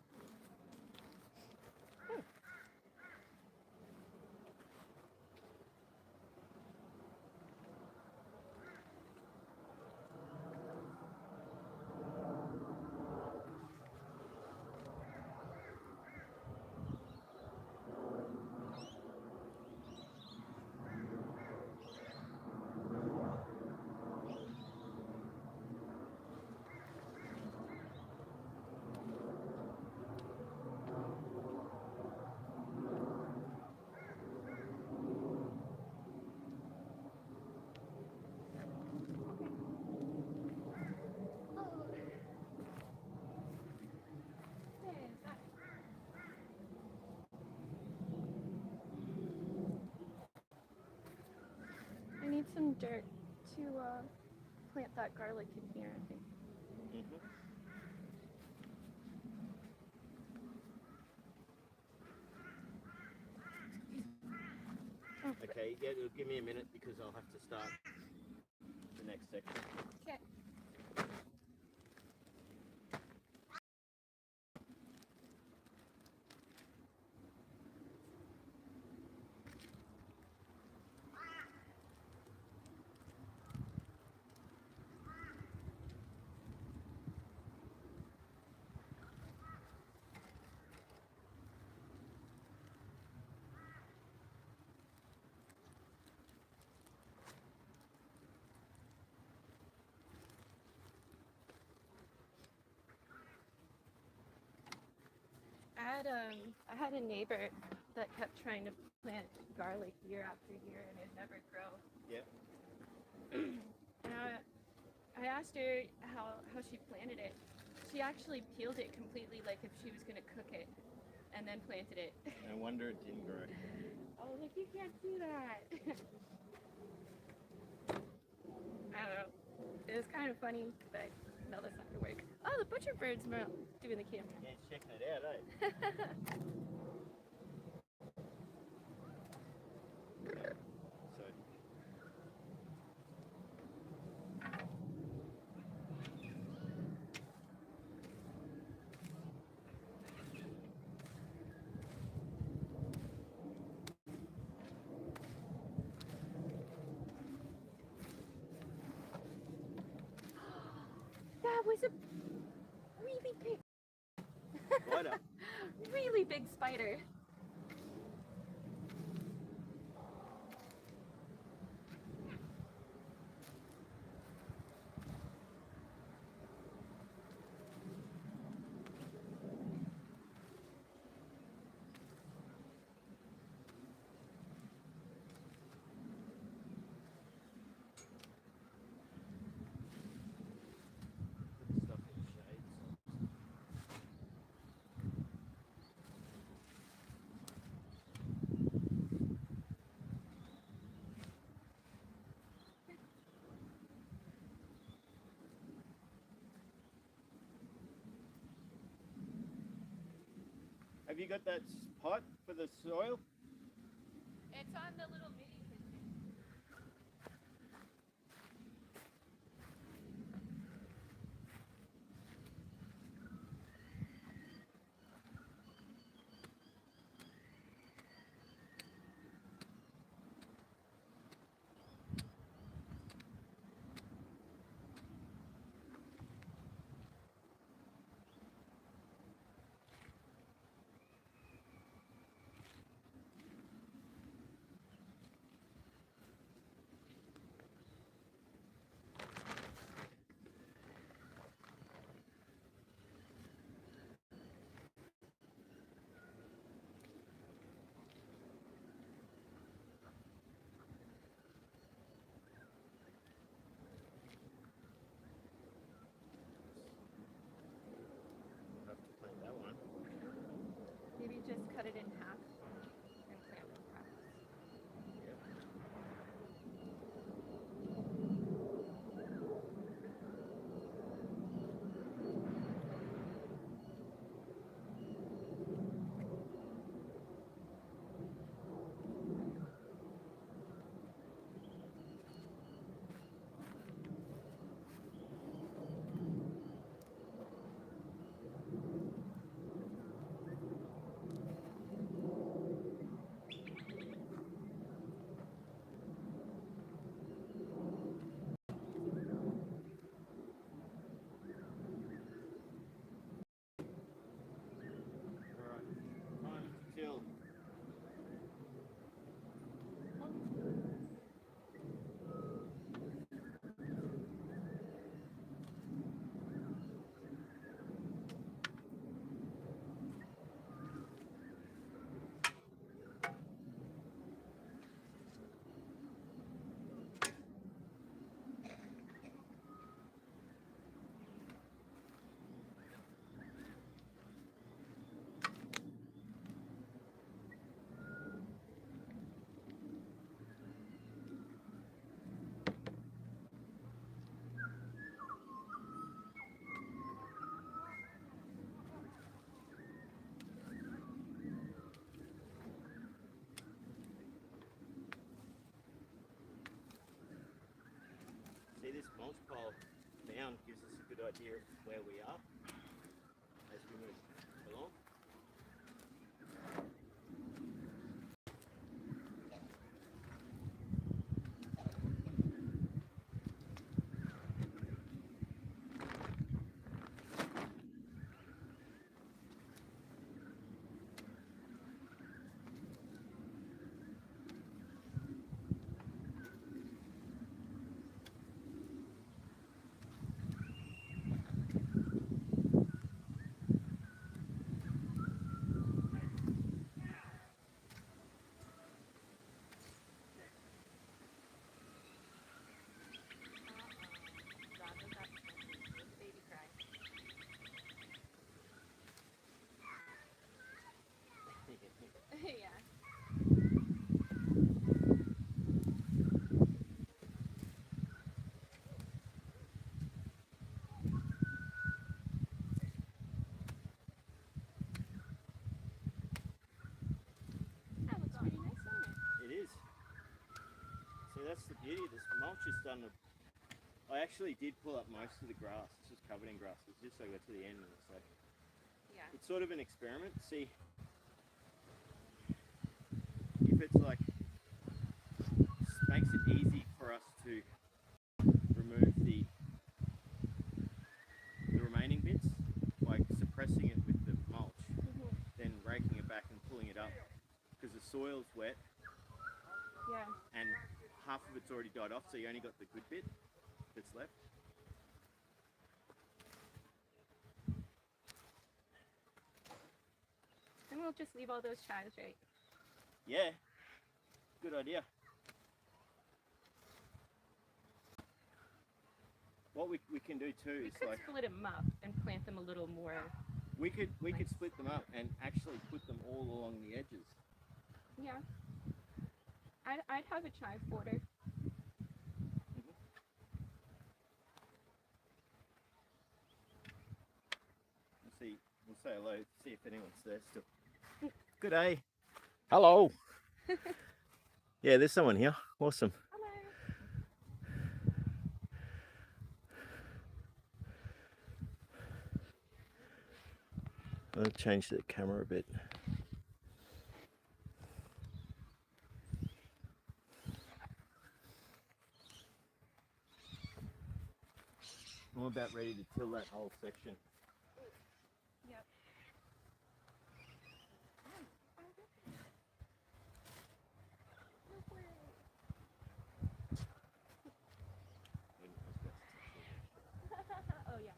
Speaker 2: to plant that garlic in here, I think.
Speaker 1: Mm-hmm.
Speaker 2: Oh,
Speaker 1: Okay, yeah, it'll give me a minute because I'll have to start the next section.
Speaker 2: okay. I had a neighbor that kept trying to plant garlic year after year and it never grow.
Speaker 1: Yeah.
Speaker 2: And I asked her how she planted it. She actually peeled it completely like if she was gonna cook it and then planted it.
Speaker 1: No wonder it didn't grow.
Speaker 2: I was like, you can't do that. I don't know. It was kind of funny, but no, that's not gonna work. Oh, the butcher bird's doing the camera.
Speaker 1: Yeah, it's checking it out, eh? So
Speaker 2: That was a really big,
Speaker 1: spider.
Speaker 2: really big spider.
Speaker 1: Put stuff in the shade. Have you got that pot for the soil?
Speaker 2: It's on the little mini kitchen.
Speaker 1: good idea of where we are as we move along.
Speaker 2: Baby cry. Yeah. That looks pretty nice, doesn't it?
Speaker 1: It is. See, that's the beauty of this mulch. Has done I actually did pull up most of the grass. It's just covered in grass. It's just so I got to the end and it's like,
Speaker 2: Yeah.
Speaker 1: it's sort of an experiment. See if it's like, makes it easy for us to remove the remaining bits by suppressing it with the mulch, then raking it back and pulling it up because the soil's wet
Speaker 2: Yeah.
Speaker 1: and half of it's already died off, so you only got the good bit that's left.
Speaker 2: And we'll just leave all those chives, right?
Speaker 1: Yeah, good idea. What we can do too
Speaker 2: We
Speaker 1: is
Speaker 2: could
Speaker 1: like
Speaker 2: split them up and plant them a little more.
Speaker 1: we could split them up and actually put them all along the edges.
Speaker 2: Yeah. I'd have a chive border.
Speaker 1: We'll say hello, see if anyone's there still. Good day.
Speaker 3: Hello.
Speaker 1: Yeah, there's someone here. Awesome.
Speaker 2: Hello.
Speaker 1: I'll change the camera a bit. I'm about ready to till that whole section.
Speaker 2: Yep. Oh yeah.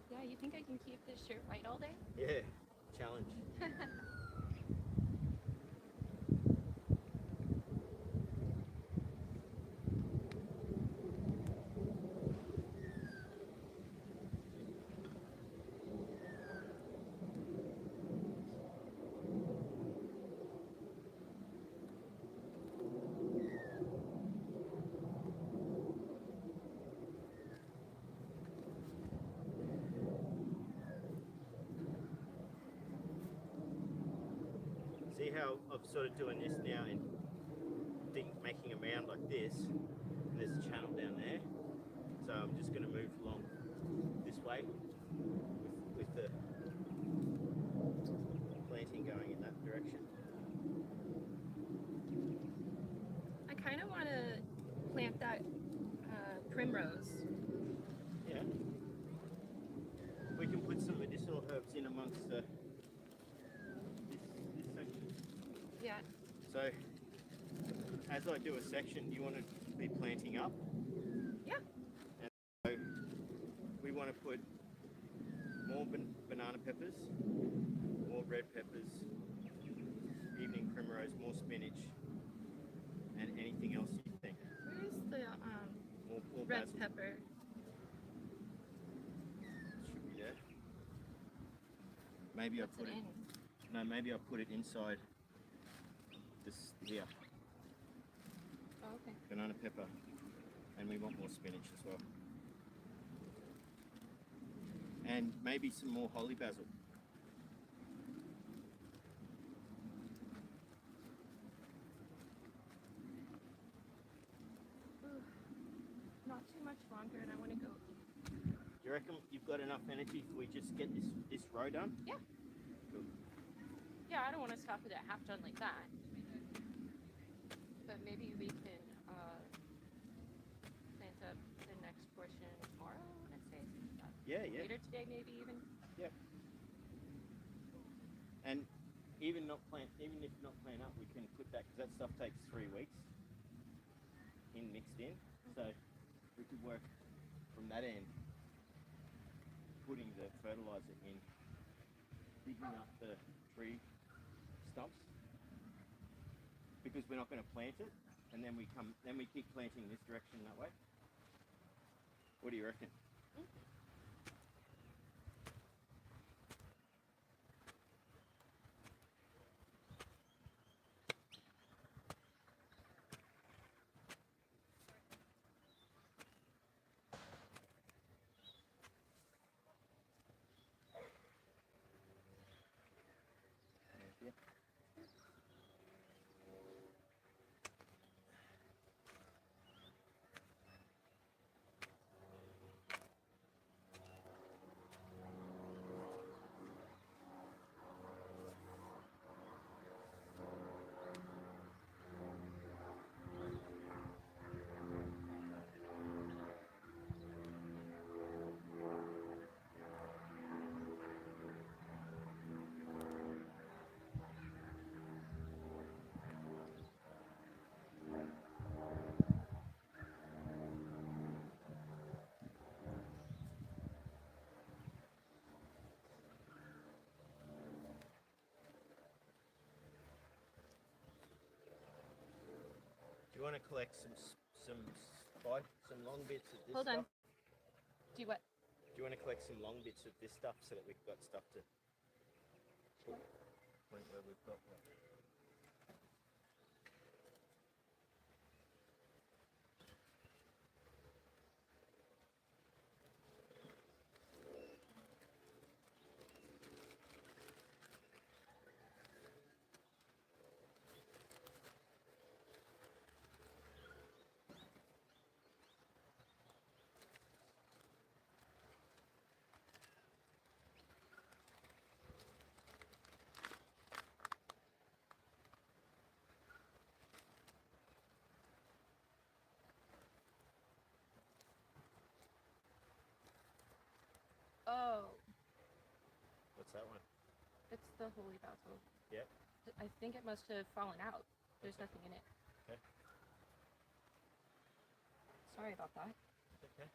Speaker 2: Yeah, you think I can keep this shirt white all day?
Speaker 1: Yeah, challenge. See how I'm sort of doing this now and making a mound like this, and there's a channel down there. So I'm just going to move along this way with the planting going in that direction.
Speaker 2: I kind of want to plant that primrose.
Speaker 1: Yeah. We can put some medicinal herbs in amongst this section.
Speaker 2: Yeah.
Speaker 1: So as I do a section, do you want to be planting up.
Speaker 2: Yeah.
Speaker 1: And so we want to put more banana peppers, more red peppers, evening primrose, more spinach, and anything else you think.
Speaker 2: Where's the
Speaker 1: More
Speaker 2: red
Speaker 1: basil.
Speaker 2: pepper?
Speaker 1: Should be there. Maybe
Speaker 2: What's
Speaker 1: I put
Speaker 2: it
Speaker 1: it.
Speaker 2: in?
Speaker 1: No, maybe I put it inside this here.
Speaker 2: Oh, okay.
Speaker 1: Banana pepper, and we want more spinach as well. And maybe some more holy basil.
Speaker 2: Ooh, not too much longer, and I want to go eat.
Speaker 1: Do you reckon you've got enough energy if we just get this row done?
Speaker 2: Yeah.
Speaker 1: Cool.
Speaker 2: Yeah, I don't want to stop it at half done like that. But maybe we can plant up the next portion tomorrow, let's say.
Speaker 1: Yeah.
Speaker 2: Later today, maybe even.
Speaker 1: Yep. And even if not plant up, we can put that, because that stuff takes 3 weeks mixed in. So we could work from that end, putting the fertilizer in, digging up the tree stumps, because we're not going to plant it, and then we keep planting this direction that way. What do you reckon? Yeah. Do you want to collect some long bits of this
Speaker 2: Hold on.
Speaker 1: stuff?
Speaker 2: Do what?
Speaker 1: Do you want to collect some long bits of this stuff so that we've got stuff to put where we've got one?
Speaker 2: Oh,
Speaker 1: What's that one?
Speaker 2: it's the holy basil.
Speaker 1: Yep.
Speaker 2: I think it must have fallen out. There's nothing in it.
Speaker 1: Okay.
Speaker 2: Sorry about that.
Speaker 1: Okay.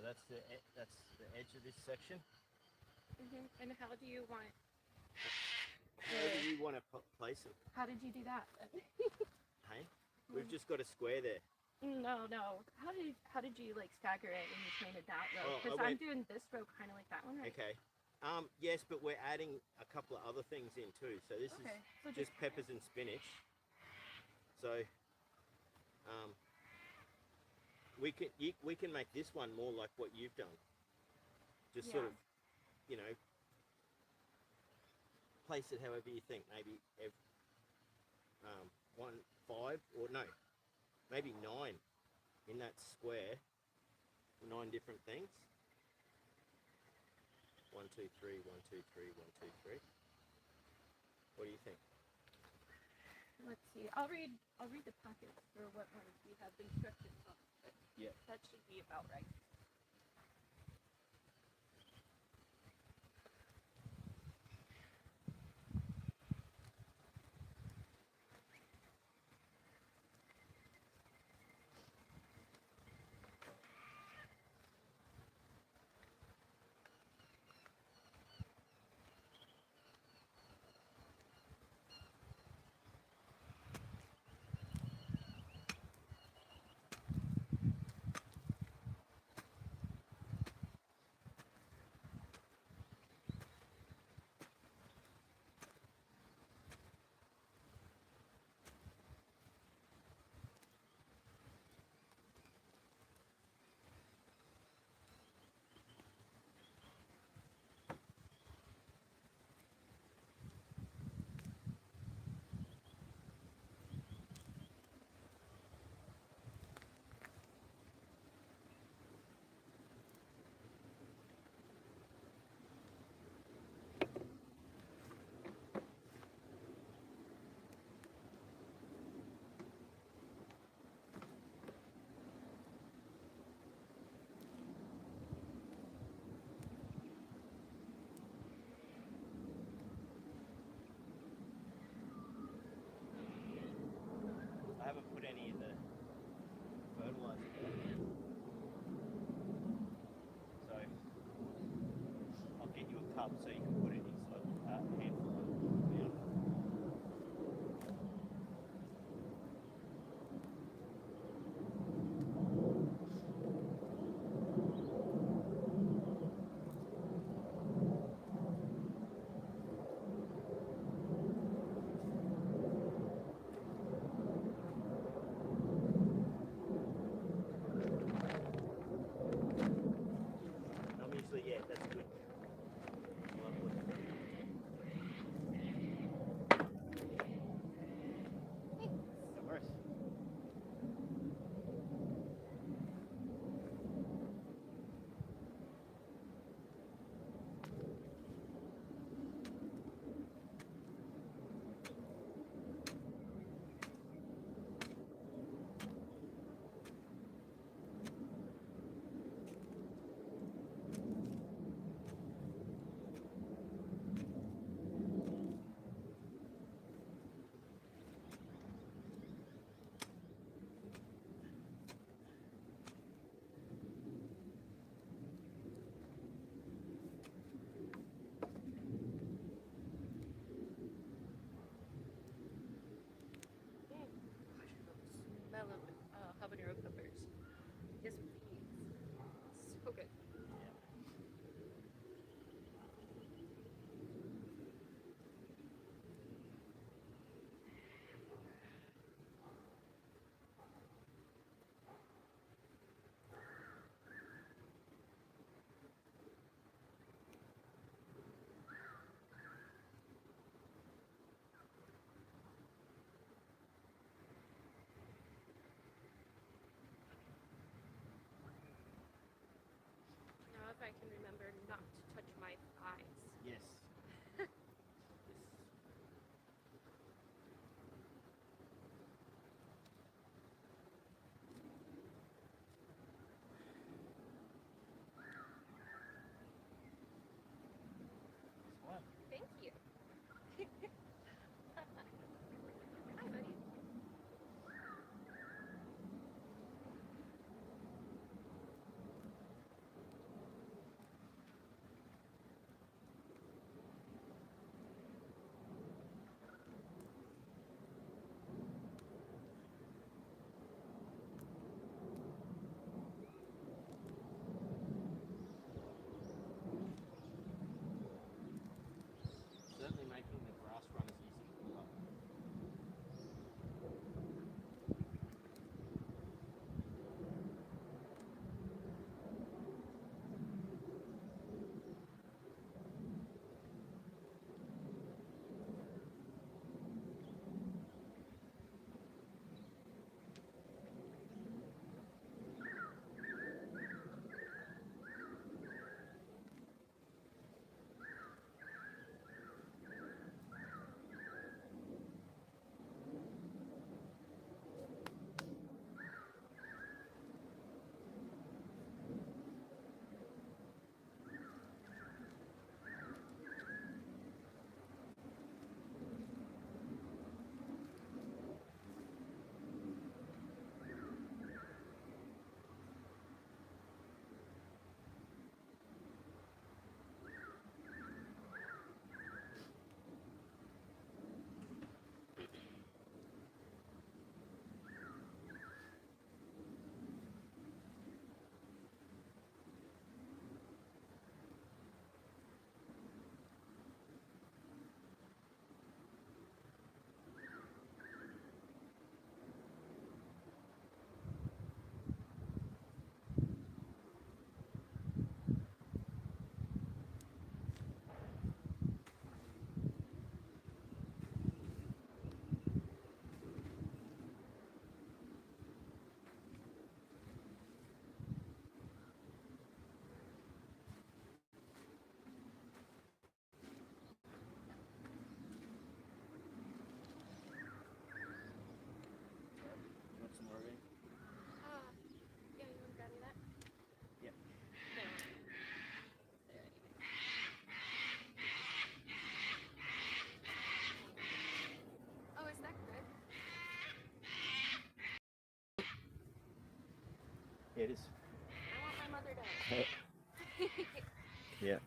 Speaker 1: that's the edge of this section.
Speaker 2: And how do you want?
Speaker 1: How do you want to place it?
Speaker 2: How did you do that?
Speaker 1: Hey, we've just got a square there.
Speaker 2: No. How did you like stagger it when you painted that row?
Speaker 1: Oh,
Speaker 2: Because I'm doing this row kind of like that one, right?
Speaker 1: Okay. Yes, but we're adding a couple of other things in too. So this is
Speaker 2: So
Speaker 1: just peppers and spinach. So we can make this one more like what you've done. Just sort of, you know, place it however you think. Maybe 1, 5, or no, maybe 9 in that square. 9 different things. 1, 2, 3, 1, 2, 3, 1, 2, 3. What do you think?
Speaker 2: Let's see. I'll read the packets for what ones we have instructions on. But
Speaker 1: yeah,
Speaker 2: that should be about right.
Speaker 1: I haven't put any of the fertilizer in. So I'll get you a cup so you can put it in a handful of now. Yeah, that's good. Lovely. No worries.
Speaker 2: Smell of habanero peppers. Yes, please. So good. Now, if I can remember not to touch my thighs.
Speaker 1: Yes.
Speaker 2: Thank you. Hi, buddy.
Speaker 1: Yeah.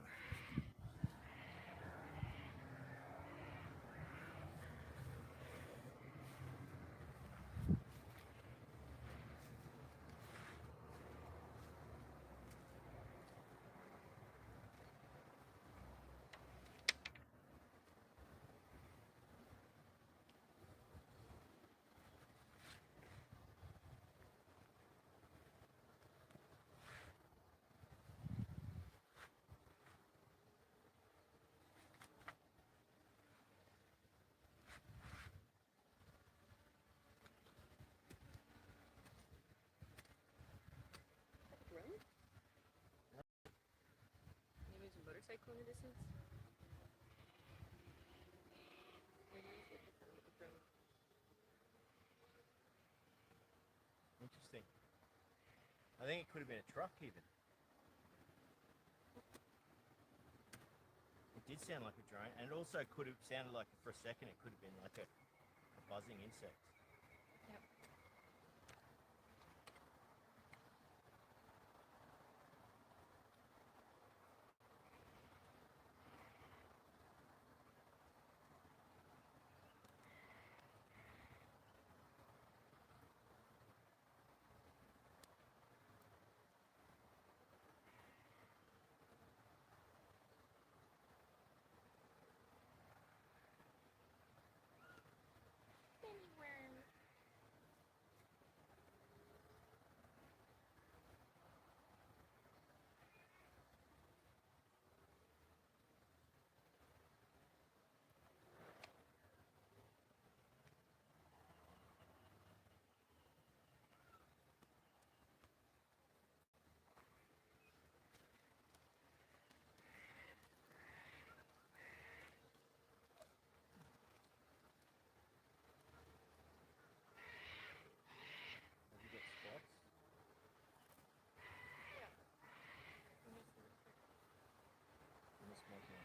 Speaker 2: Drone? Maybe there's a motorcycle in the distance.
Speaker 1: Interesting. I think it could have been a truck even. It did sound like a drone, and it also could have sounded like, for a second, it could have been like a buzzing insect.
Speaker 2: Yep. Anywhere.
Speaker 1: Have you got spots?
Speaker 2: Yeah.
Speaker 1: In the smoke now.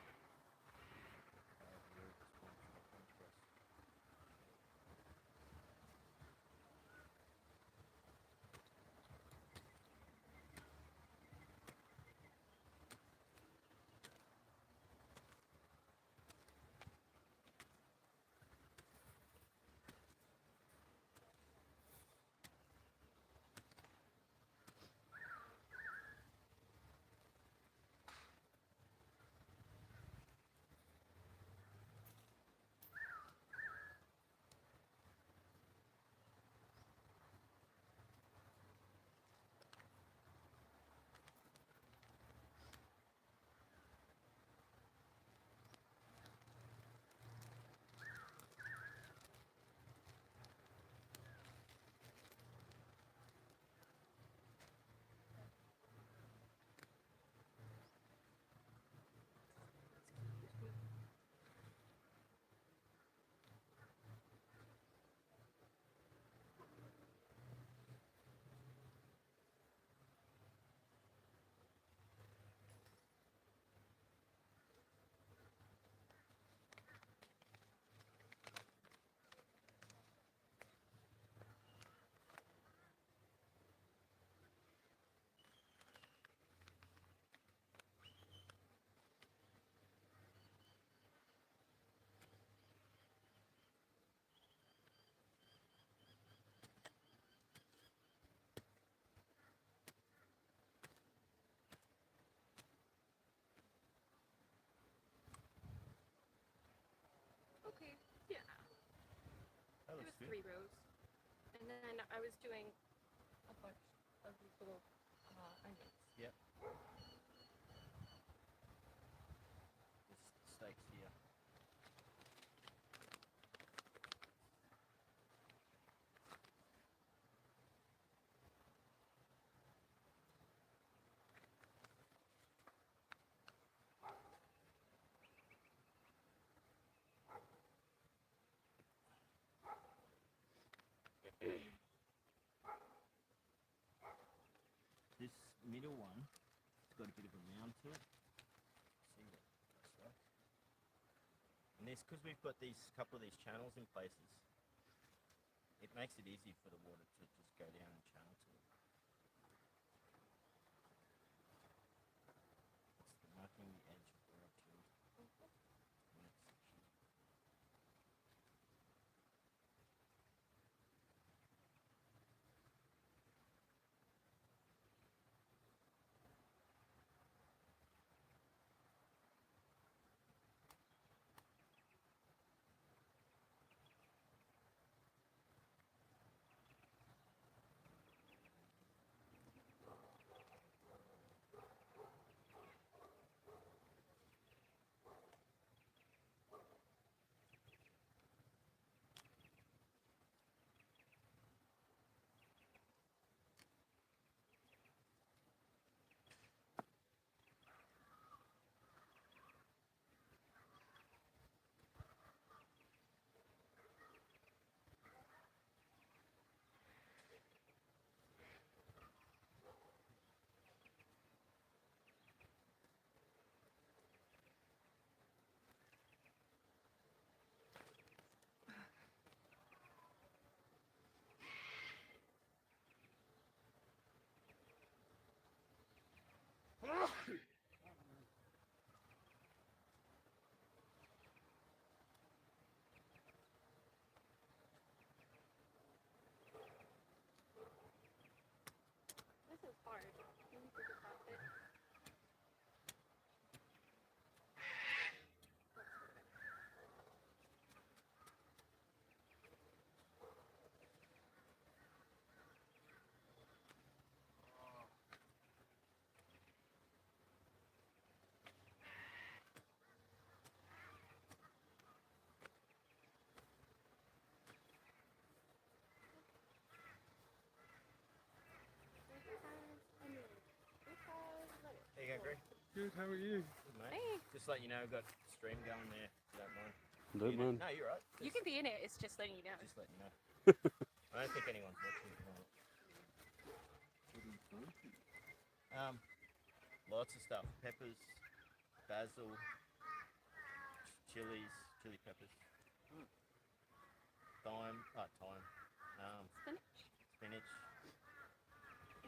Speaker 2: Okay. Yeah.
Speaker 1: That
Speaker 2: It
Speaker 1: looks
Speaker 2: was
Speaker 1: good.
Speaker 2: 3 rows. And then I was doing a bunch of these little onions.
Speaker 1: Yep. This stakes here. This middle one, it's got a bit of a mound to it. See what it looks like. And this, because we've got these couple of these channels in places, it makes it easy for the water to just go down and channel to it. you go, Greg?
Speaker 3: Good, how are you?
Speaker 1: Good, mate.
Speaker 2: Hey.
Speaker 1: Just let you know, we've got stream going there. If you don't mind.
Speaker 3: Don't mind.
Speaker 1: No, you're right.
Speaker 2: You can be in it. It's just letting you know.
Speaker 1: Just letting you know. I don't think anyone's watching at the moment. Lots of stuff. Peppers, basil, chili peppers, thyme, spinach.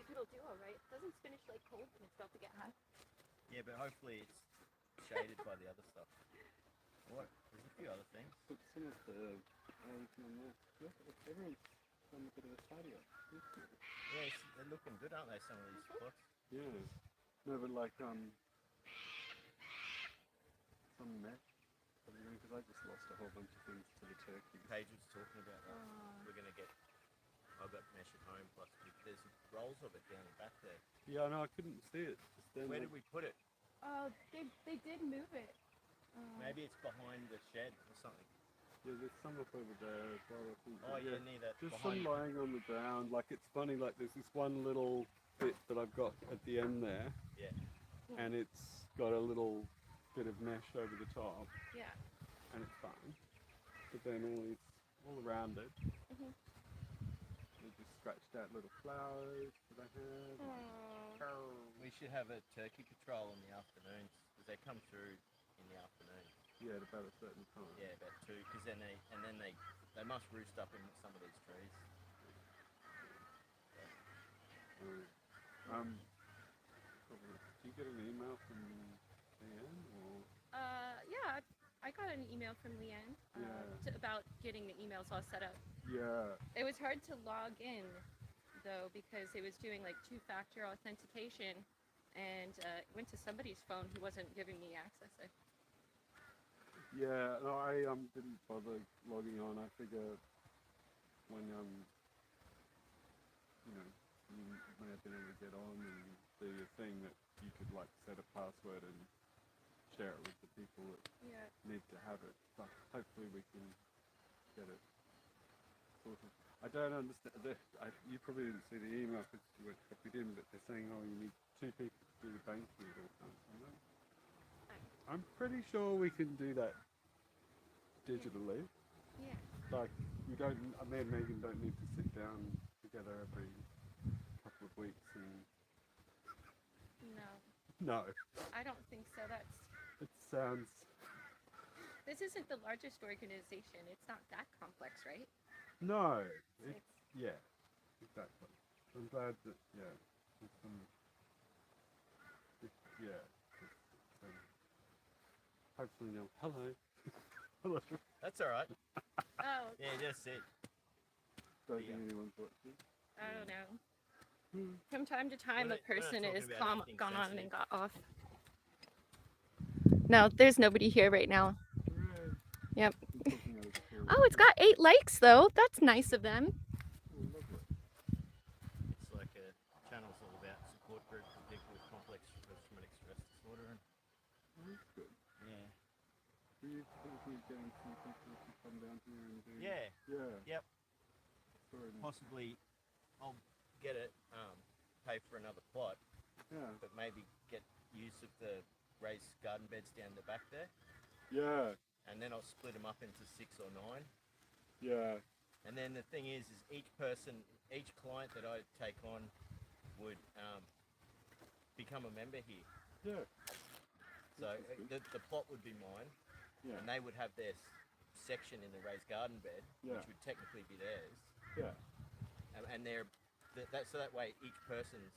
Speaker 2: If it'll do all right. Doesn't spinach like cold when it's about to get hot?
Speaker 1: Yeah, but hopefully it's shaded by the other stuff. What? There's a few other things.
Speaker 3: Put some of the everything on there. Look, everyone's done a bit of a tidy up.
Speaker 1: Yeah, they're looking good, aren't they? Some of these spots.
Speaker 3: Yeah. No, but like some mesh. Because I just lost a whole bunch of things to the turkey.
Speaker 1: Paige was talking about that. We're gonna get. I've got mesh at home. Plus, there's rolls of it down the back there.
Speaker 3: Yeah, no, I couldn't see it. Just then,
Speaker 1: Where did we put it?
Speaker 2: Oh, they did move it.
Speaker 1: Maybe it's behind the shed or something.
Speaker 3: Yeah, there's some up over there as well, I think.
Speaker 1: Oh yeah, near that.
Speaker 3: There's
Speaker 1: behind.
Speaker 3: some lying on the ground. Like, it's funny, like there's this one little bit that I've got at the end there.
Speaker 1: Yeah.
Speaker 3: And it's got a little bit of mesh over the top.
Speaker 2: Yeah.
Speaker 3: And it's fine. But then all around it, they just scratched out little flowers that I had.
Speaker 1: We should have a turkey patrol in the afternoons because they come through in the afternoon.
Speaker 3: Yeah, at about a certain time.
Speaker 1: Yeah, about 2. Because then they must roost up in some of these trees.
Speaker 3: Do you get an email from Leanne or?
Speaker 2: Yeah, I got an email from Leanne about getting the emails all set up.
Speaker 3: Yeah.
Speaker 2: It was hard to log in though because it was doing like 2-factor authentication, and it went to somebody's phone who wasn't giving me access.
Speaker 3: Yeah, no, I didn't bother logging on. I figure when you may have been able to get on and do your thing that you could like set a password and share it with the people that need to have it. But hopefully we can get it sorted. I don't understand. You probably didn't see the email because you were copied in, but they're saying, oh, you need 2 people to do the banking or something. I'm pretty sure we can do that digitally.
Speaker 2: Yeah.
Speaker 3: Like, me and Megan don't need to sit down together every couple of weeks and... No.
Speaker 2: I don't think so.
Speaker 3: It sounds...
Speaker 2: This isn't the largest organization. It's not that complex, right?
Speaker 3: No. Yeah, exactly. I'm glad that, hopefully now. Hello. Hello.
Speaker 1: That's all right.
Speaker 2: Oh.
Speaker 1: Yeah, just it.
Speaker 3: Don't think anyone's watching.
Speaker 2: I don't know. From time to time, a person is gone on and got off. No, there's nobody here right now.
Speaker 3: Hooray.
Speaker 2: Yep.
Speaker 3: Oh,
Speaker 2: Oh, it's got 8 likes though. That's nice of them.
Speaker 3: lovely.
Speaker 1: It's like a channel's all about support groups for people with complex post-traumatic stress disorder. And
Speaker 3: That's good.
Speaker 1: yeah.
Speaker 3: Were you thinking of getting some people to come down here and do...
Speaker 1: Yeah.
Speaker 3: Yeah.
Speaker 1: Yep. Possibly, I'll get it. Pay for another plot,
Speaker 3: Yeah.
Speaker 1: but maybe get use of the raised garden beds down the back there,
Speaker 3: Yeah.
Speaker 1: and then I'll split them up into 6 or 9.
Speaker 3: Yeah.
Speaker 1: And then the thing is each client that I take on would become a member here.
Speaker 3: Yeah.
Speaker 1: So the plot would be mine,
Speaker 3: Yeah.
Speaker 1: and they would have their section in the raised garden bed,
Speaker 3: Yeah.
Speaker 1: which would technically be theirs.
Speaker 3: Yeah.
Speaker 1: And so that way each person's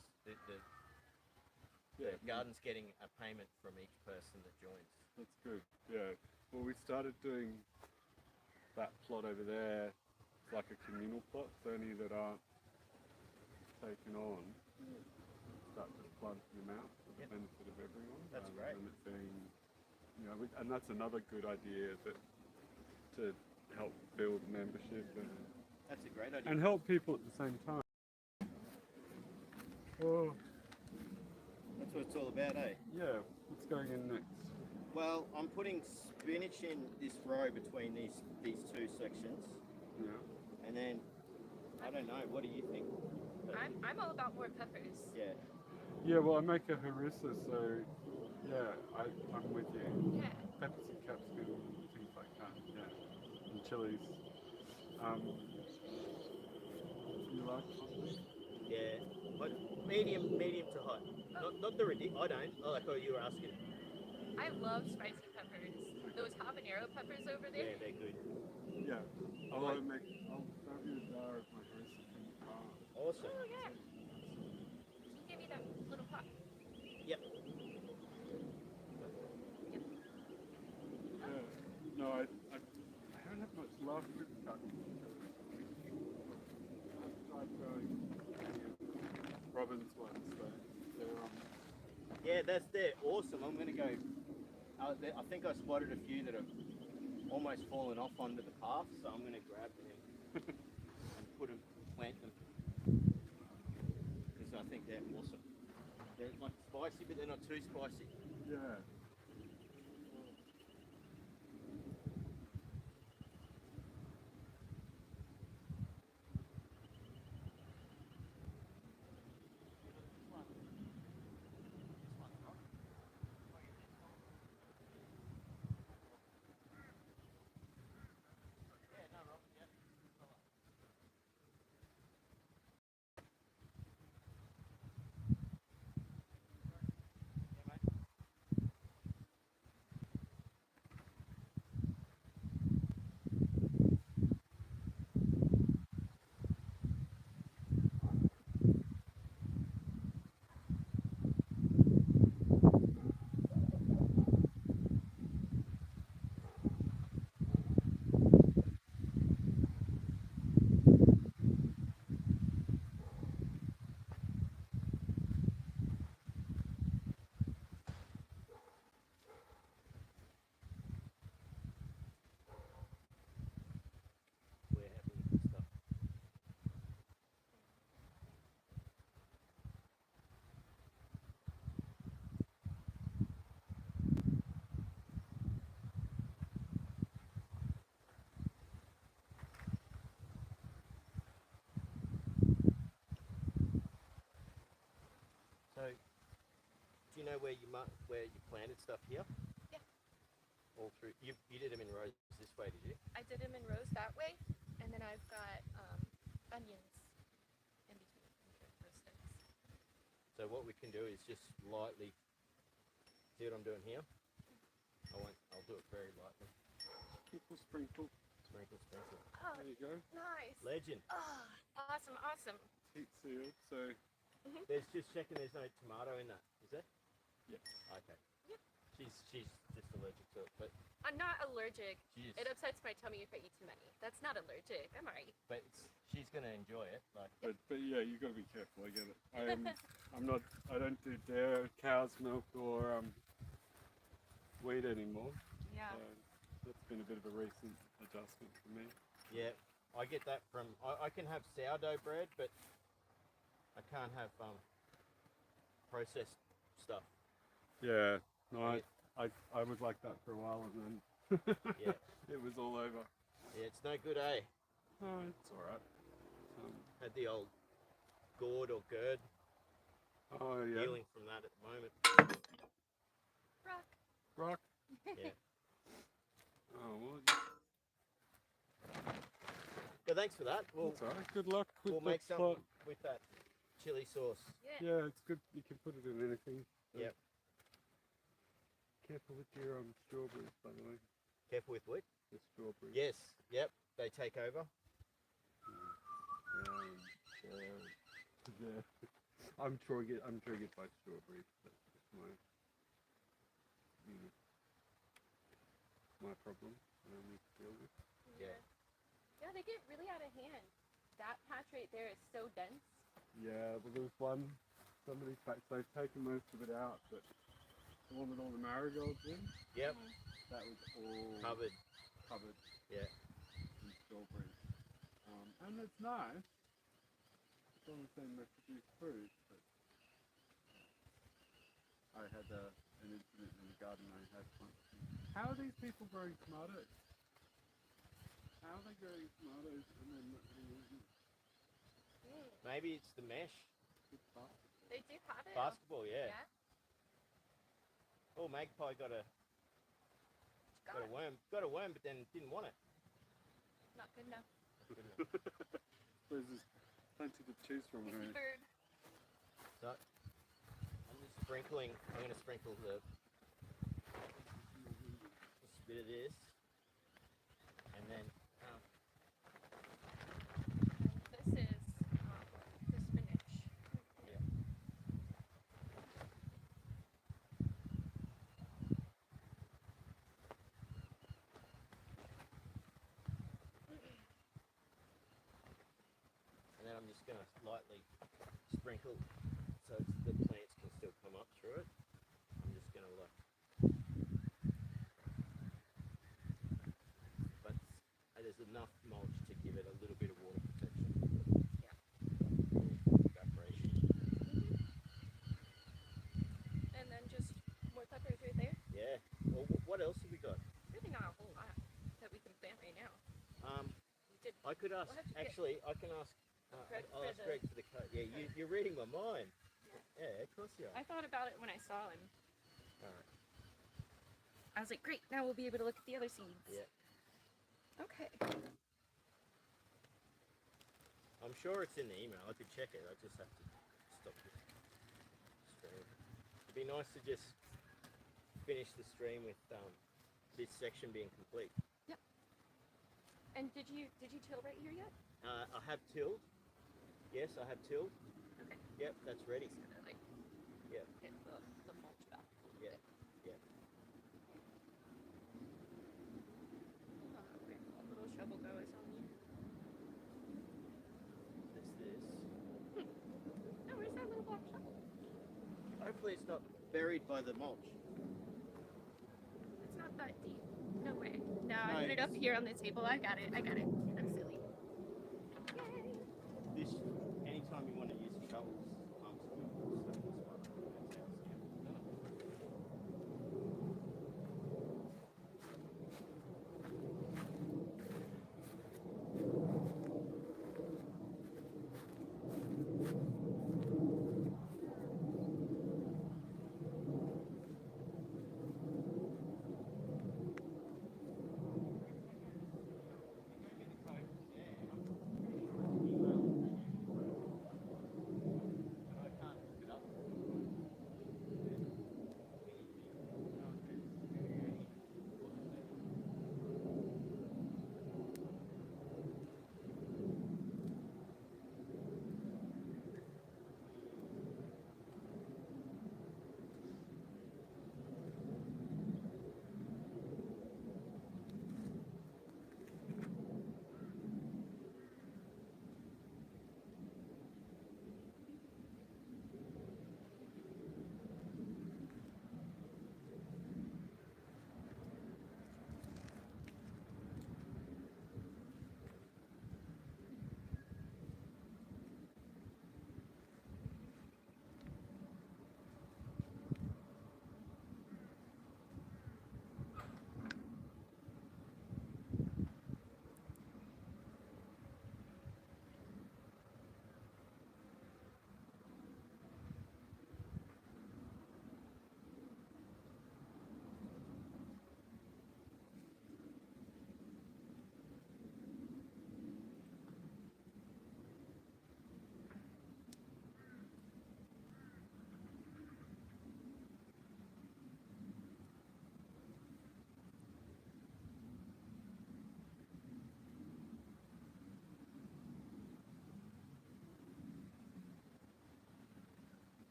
Speaker 1: the garden's getting a payment from each person that joins.
Speaker 3: That's good. Yeah. Well, we started doing that plot over there. It's like a communal plot, so any that aren't taken on start to plug them out for the benefit of everyone.
Speaker 1: That's
Speaker 3: rather
Speaker 1: great.
Speaker 3: than it being, and that's another good idea to help build membership
Speaker 1: That's a great idea.
Speaker 3: and help people at the same time. Oh,
Speaker 1: That's what it's all about, eh?
Speaker 3: yeah. What's going in next?
Speaker 1: Well, I'm putting spinach in this row between these 2 sections,
Speaker 3: Yeah.
Speaker 1: and then I don't know. What do you think?
Speaker 2: I'm all about more peppers.
Speaker 1: Yeah.
Speaker 3: Yeah, well, I make a harissa, so yeah, I'm with you.
Speaker 2: Yeah.
Speaker 3: Peppers and capsicum, things like that. Yeah, and chilies. You like coffee?
Speaker 1: Yeah, but medium to hot. Not the ridiculous. I don't. I like how you were asking.
Speaker 2: I love spicy peppers. Those habanero peppers over there.
Speaker 1: Yeah, they're good.
Speaker 3: Yeah. I'll
Speaker 1: Right.
Speaker 3: grab you a jar of my harissa from the car.
Speaker 1: Awesome.
Speaker 2: Oh yeah. Can you give me that little pot?
Speaker 1: Yep.
Speaker 3: Yeah. No, I don't have much love for cut. I've tried growing Robin's ones, though.
Speaker 1: Yeah, they're awesome. I'm gonna go. I think I spotted a few that have almost fallen off onto the path, so I'm gonna grab them and plant them because I think they're awesome. They're like spicy, but they're not too spicy.
Speaker 3: Yeah.
Speaker 1: We're happy with this stuff. So, do you know where you planted stuff here?
Speaker 2: Yeah.
Speaker 1: All through. You did them in rows this way, did you?
Speaker 2: I did them in rows that way, and then I've got onions in between those sticks.
Speaker 1: So what we can do is just lightly. See what I'm doing here? I'll do it very lightly.
Speaker 3: Sprinkle, sprinkle.
Speaker 1: Sprinkle, sprinkle.
Speaker 2: Oh,
Speaker 3: There you go.
Speaker 2: nice.
Speaker 1: Legend.
Speaker 2: Oh, awesome.
Speaker 3: Heat sealed, so
Speaker 1: There's just checking there's no tomato in that. Is there?
Speaker 3: yeah.
Speaker 1: Okay.
Speaker 2: Yep.
Speaker 1: She's just allergic to it, but
Speaker 2: I'm not allergic.
Speaker 1: she is.
Speaker 2: It upsets my tummy if I eat too many. That's not allergic. I'm alright.
Speaker 1: But she's gonna enjoy it. Like
Speaker 3: But yeah, you got to be careful. I get it. I'm not. I don't do dairy, cow's milk, or wheat anymore.
Speaker 2: Yeah.
Speaker 3: That's been a bit of a recent adjustment for me.
Speaker 1: yeah, I get that from. I can have sourdough bread, but I can't have processed stuff.
Speaker 3: Yeah. No, I was like that for a while, and then
Speaker 1: Yeah.
Speaker 3: it was all over.
Speaker 1: Yeah, it's no good, eh?
Speaker 3: Oh, it's all right.
Speaker 1: Had the old gourd or GERD
Speaker 3: Oh yeah.
Speaker 1: healing from that at the moment.
Speaker 2: Rock.
Speaker 3: Rock.
Speaker 1: Yeah.
Speaker 3: Oh well.
Speaker 1: So thanks for that.
Speaker 3: That's all right. Good luck with
Speaker 1: We'll
Speaker 3: the
Speaker 1: make
Speaker 3: plot.
Speaker 1: something with that chili sauce.
Speaker 2: Yeah.
Speaker 3: Yeah, it's good. You can put it in anything. So.
Speaker 1: Yep.
Speaker 3: Careful with your strawberries, by the way.
Speaker 1: Careful with what?
Speaker 3: The strawberries.
Speaker 1: Yes. Yep. They take over.
Speaker 3: Yeah. I'm triggered by strawberries. That's just my problem that I need to deal with.
Speaker 1: Yeah.
Speaker 2: Yeah, they get really out of hand. That patch right there is so dense.
Speaker 3: Yeah, well, there was somebody's back. They've taken most of it out, but the one with all the marigolds in,
Speaker 1: Yep.
Speaker 3: that was all
Speaker 1: Covered.
Speaker 3: Yeah.
Speaker 1: Yeah.
Speaker 3: In strawberries. And it's nice. It's on the same mass-produced fruit, but I had an incident in the garden I had once. How are these people growing tomatoes? How are they growing tomatoes and then not getting eaten?
Speaker 1: Maybe it's the mesh.
Speaker 3: Good bastards.
Speaker 2: They do have it.
Speaker 1: Basketball, yeah.
Speaker 2: Yeah.
Speaker 1: Oh, Magpie got a worm. Got a worm, but then didn't want it.
Speaker 2: Not good enough.
Speaker 1: Good enough.
Speaker 3: There's just plenty to choose from.
Speaker 2: Easy bird.
Speaker 1: So I'm just sprinkling. I'm going to sprinkle this bit of this, and then
Speaker 2: This is the spinach.
Speaker 1: yeah. And then I'm just going to lightly sprinkle so the plants can still come up through it. I'm just going to but there's enough mulch to give it a little bit of water protection.
Speaker 2: Yeah.
Speaker 1: Evaporation.
Speaker 2: And then just more peppers right there.
Speaker 1: Yeah. Well, what else have we got?
Speaker 2: Really not a whole lot that we can plant right now. We did.
Speaker 1: I could ask.
Speaker 2: We'll have to
Speaker 1: Actually, I can ask.
Speaker 2: Greg
Speaker 1: I'll
Speaker 2: for
Speaker 1: ask
Speaker 2: the-
Speaker 1: Greg for the code. Yeah, you're reading my mind. Yeah, of course you are.
Speaker 2: I thought about it when I saw him.
Speaker 1: All right.
Speaker 2: I was like, great, now we'll be able to look at the other seeds.
Speaker 1: Yeah.
Speaker 2: Okay.
Speaker 1: I'm sure it's in the email. I could check it. I just have to stop the stream. It'd be nice to just finish the stream with this section being complete.
Speaker 2: Yep. And did you till right here yet?
Speaker 1: I have tilled. Yes, I have tilled.
Speaker 2: Okay.
Speaker 1: Yep, that's ready.
Speaker 2: Just gonna like
Speaker 1: Yep.
Speaker 2: hit the mulch back a little
Speaker 1: Yeah.
Speaker 2: bit.
Speaker 1: Yeah.
Speaker 2: Where that little shovel go is on you.
Speaker 1: That's this.
Speaker 2: No, where's that little black shovel?
Speaker 1: Hopefully it's not buried by the mulch.
Speaker 2: It's not that deep. No way. No, I
Speaker 1: No,
Speaker 2: put it up
Speaker 1: it's-
Speaker 2: here on the table. I got it. I'm silly. Yay.
Speaker 1: This, anytime you want to use shovels, arms are good. So this one,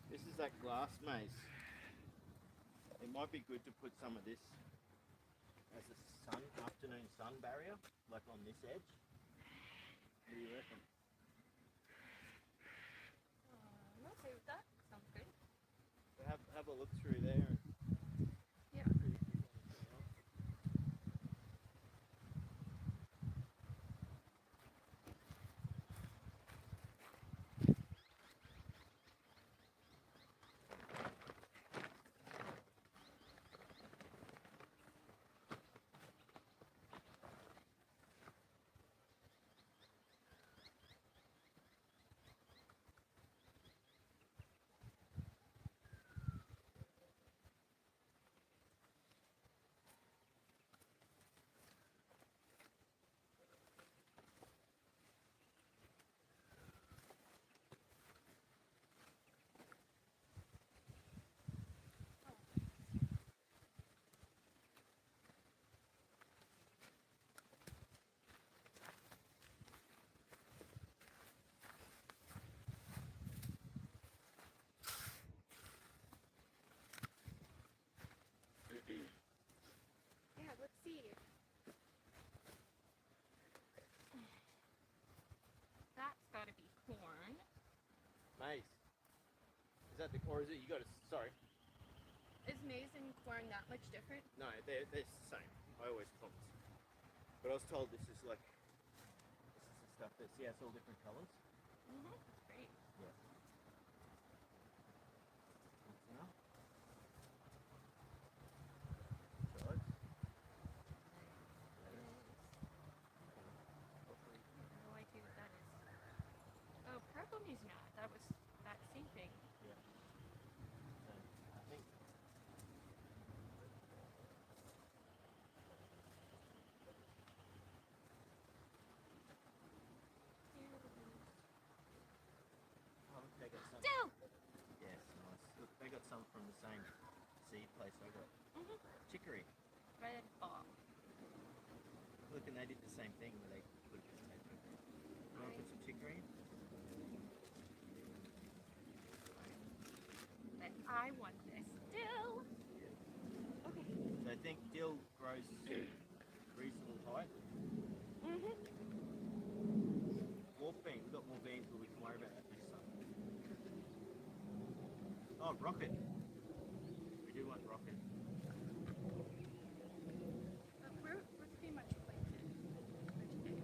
Speaker 1: This is that glass mace. It might be good to put some of this as a afternoon sun barrier, like on this edge. What do you reckon?
Speaker 2: I'm okay with that. Sounds good.
Speaker 1: So have a look through there. And
Speaker 2: Yeah.
Speaker 1: see if you want anything else. that the, or is it, you got to, sorry.
Speaker 2: Is maize and corn that much different?
Speaker 1: No, they're the same. I always thought this. But I was told this is like, this is the stuff that's, yeah, it's all different colours.
Speaker 2: That's great.
Speaker 1: Yeah. That's enough. Chives.
Speaker 2: No idea what that is. Oh, purple means not. That was that same thing.
Speaker 1: Yeah. I think. Oh, look, they got some.
Speaker 2: Dill!
Speaker 1: Yes, nice. Look, they got some from the same seed place I got. Chicory.
Speaker 2: Red ball.
Speaker 1: Look, and they did the same thing where they put this tape in. You want to put some chicory in?
Speaker 2: But I want this dill. Okay.
Speaker 1: So I think dill grows reasonable height. More beans. We've got more beans, but we can worry about that next time. Oh, rocket. We do want rocket.
Speaker 2: But we're pretty much planted for today.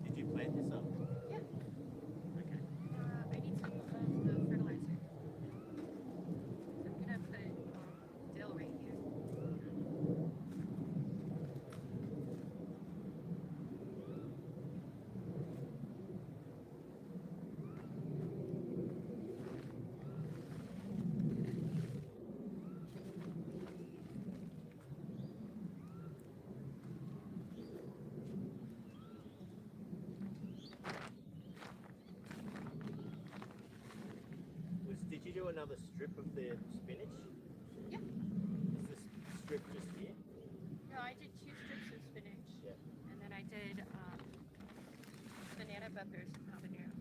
Speaker 1: Did you plant this up?
Speaker 2: Yeah.
Speaker 1: Okay.
Speaker 2: I need some of the fertilizer. So I'm gonna put dill right here.
Speaker 1: Did you do another strip of the spinach?
Speaker 2: Yeah.
Speaker 1: Is this strip just here?
Speaker 2: No, I did 2 strips of spinach.
Speaker 1: Yeah.
Speaker 2: And then I did banana peppers and habanero.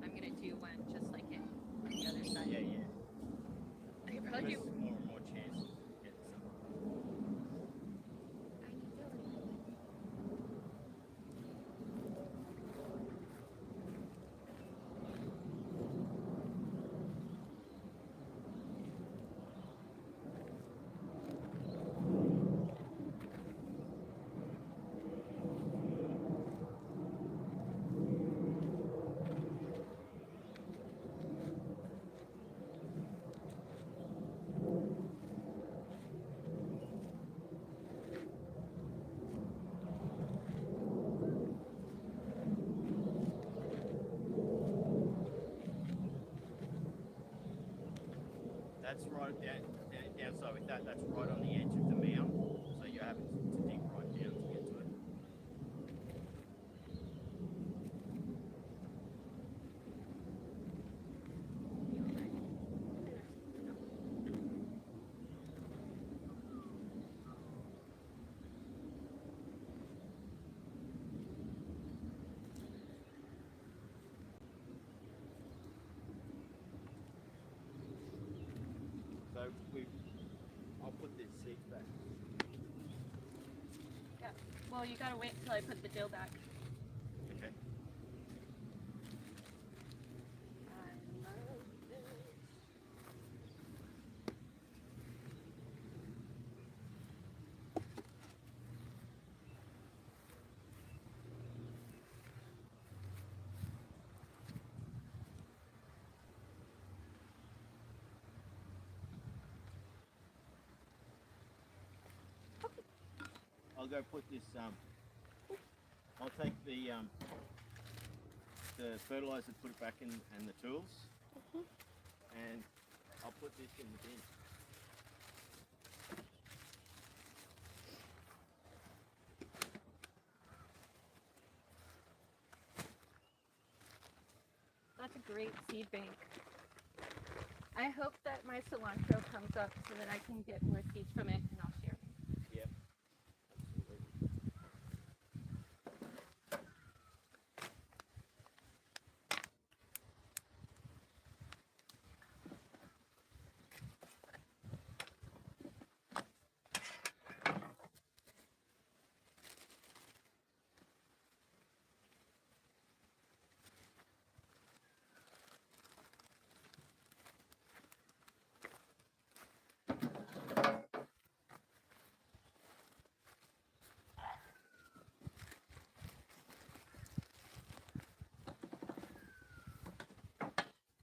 Speaker 2: I'm gonna do one just like it on the other side.
Speaker 1: Yeah, yeah.
Speaker 2: I could probably do.
Speaker 1: More chance of getting some.
Speaker 2: I need dill.
Speaker 1: That's right downside with that. That's right on the edge of the mound, so you're having to dig right down to get to it. So I'll put this seeds back.
Speaker 2: Yeah. Well, you gotta wait until I put the dill back.
Speaker 1: Okay.
Speaker 2: I love this.
Speaker 1: I'll go put this. I'll take the the fertilizer, put it back in, and the tools. And I'll put this in the bin.
Speaker 2: That's a great seed bank. I hope that my cilantro comes up so that I can get more seeds from it and I'll share.
Speaker 1: Yep. Absolutely.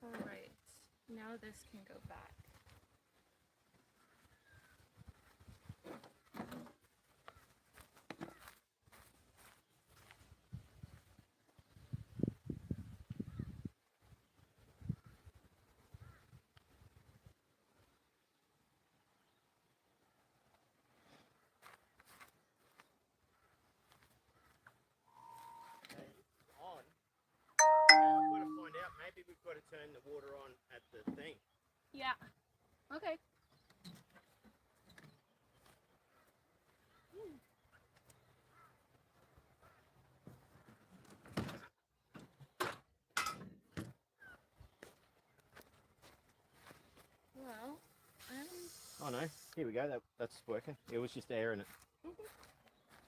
Speaker 2: Alright, now this can go back.
Speaker 1: On. I've got to find out. Maybe we've got to turn the water on at the thing.
Speaker 2: Yeah. Okay. Well,
Speaker 1: Oh no, here we go. That's working. It was just air in it.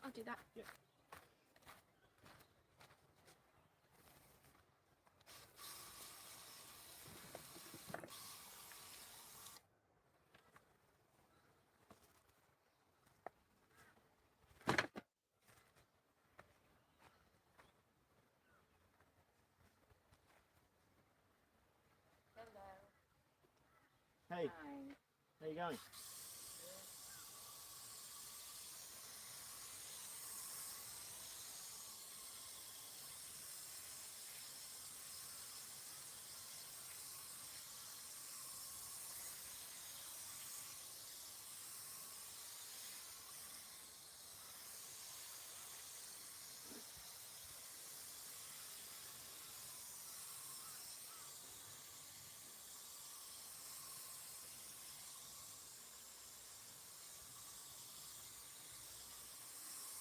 Speaker 2: I'll do that.
Speaker 1: Yep. Hey,
Speaker 2: Hi.
Speaker 1: how you going?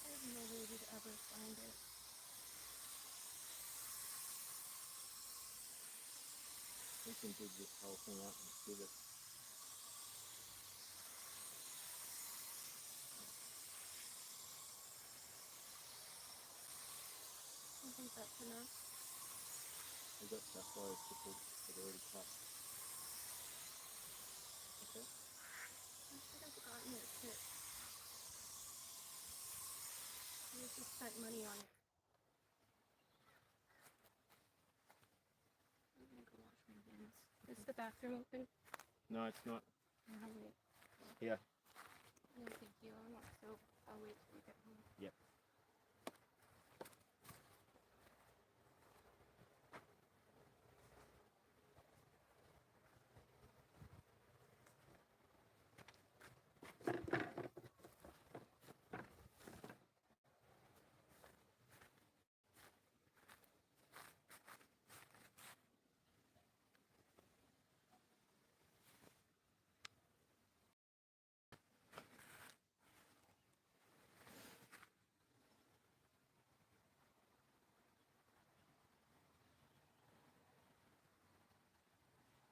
Speaker 2: I have no way to ever find it.
Speaker 1: We can dig this whole thing up and give it.
Speaker 2: I think that's enough.
Speaker 1: We've got sapphires to put that are already cut. Okay.
Speaker 2: I should have gotten it kit. I just spent money on it. I'm gonna go wash my hands. Is the bathroom open?
Speaker 1: No, it's not.
Speaker 2: No, wait.
Speaker 1: Here.
Speaker 2: No, thank you. I want soap. I'll wait.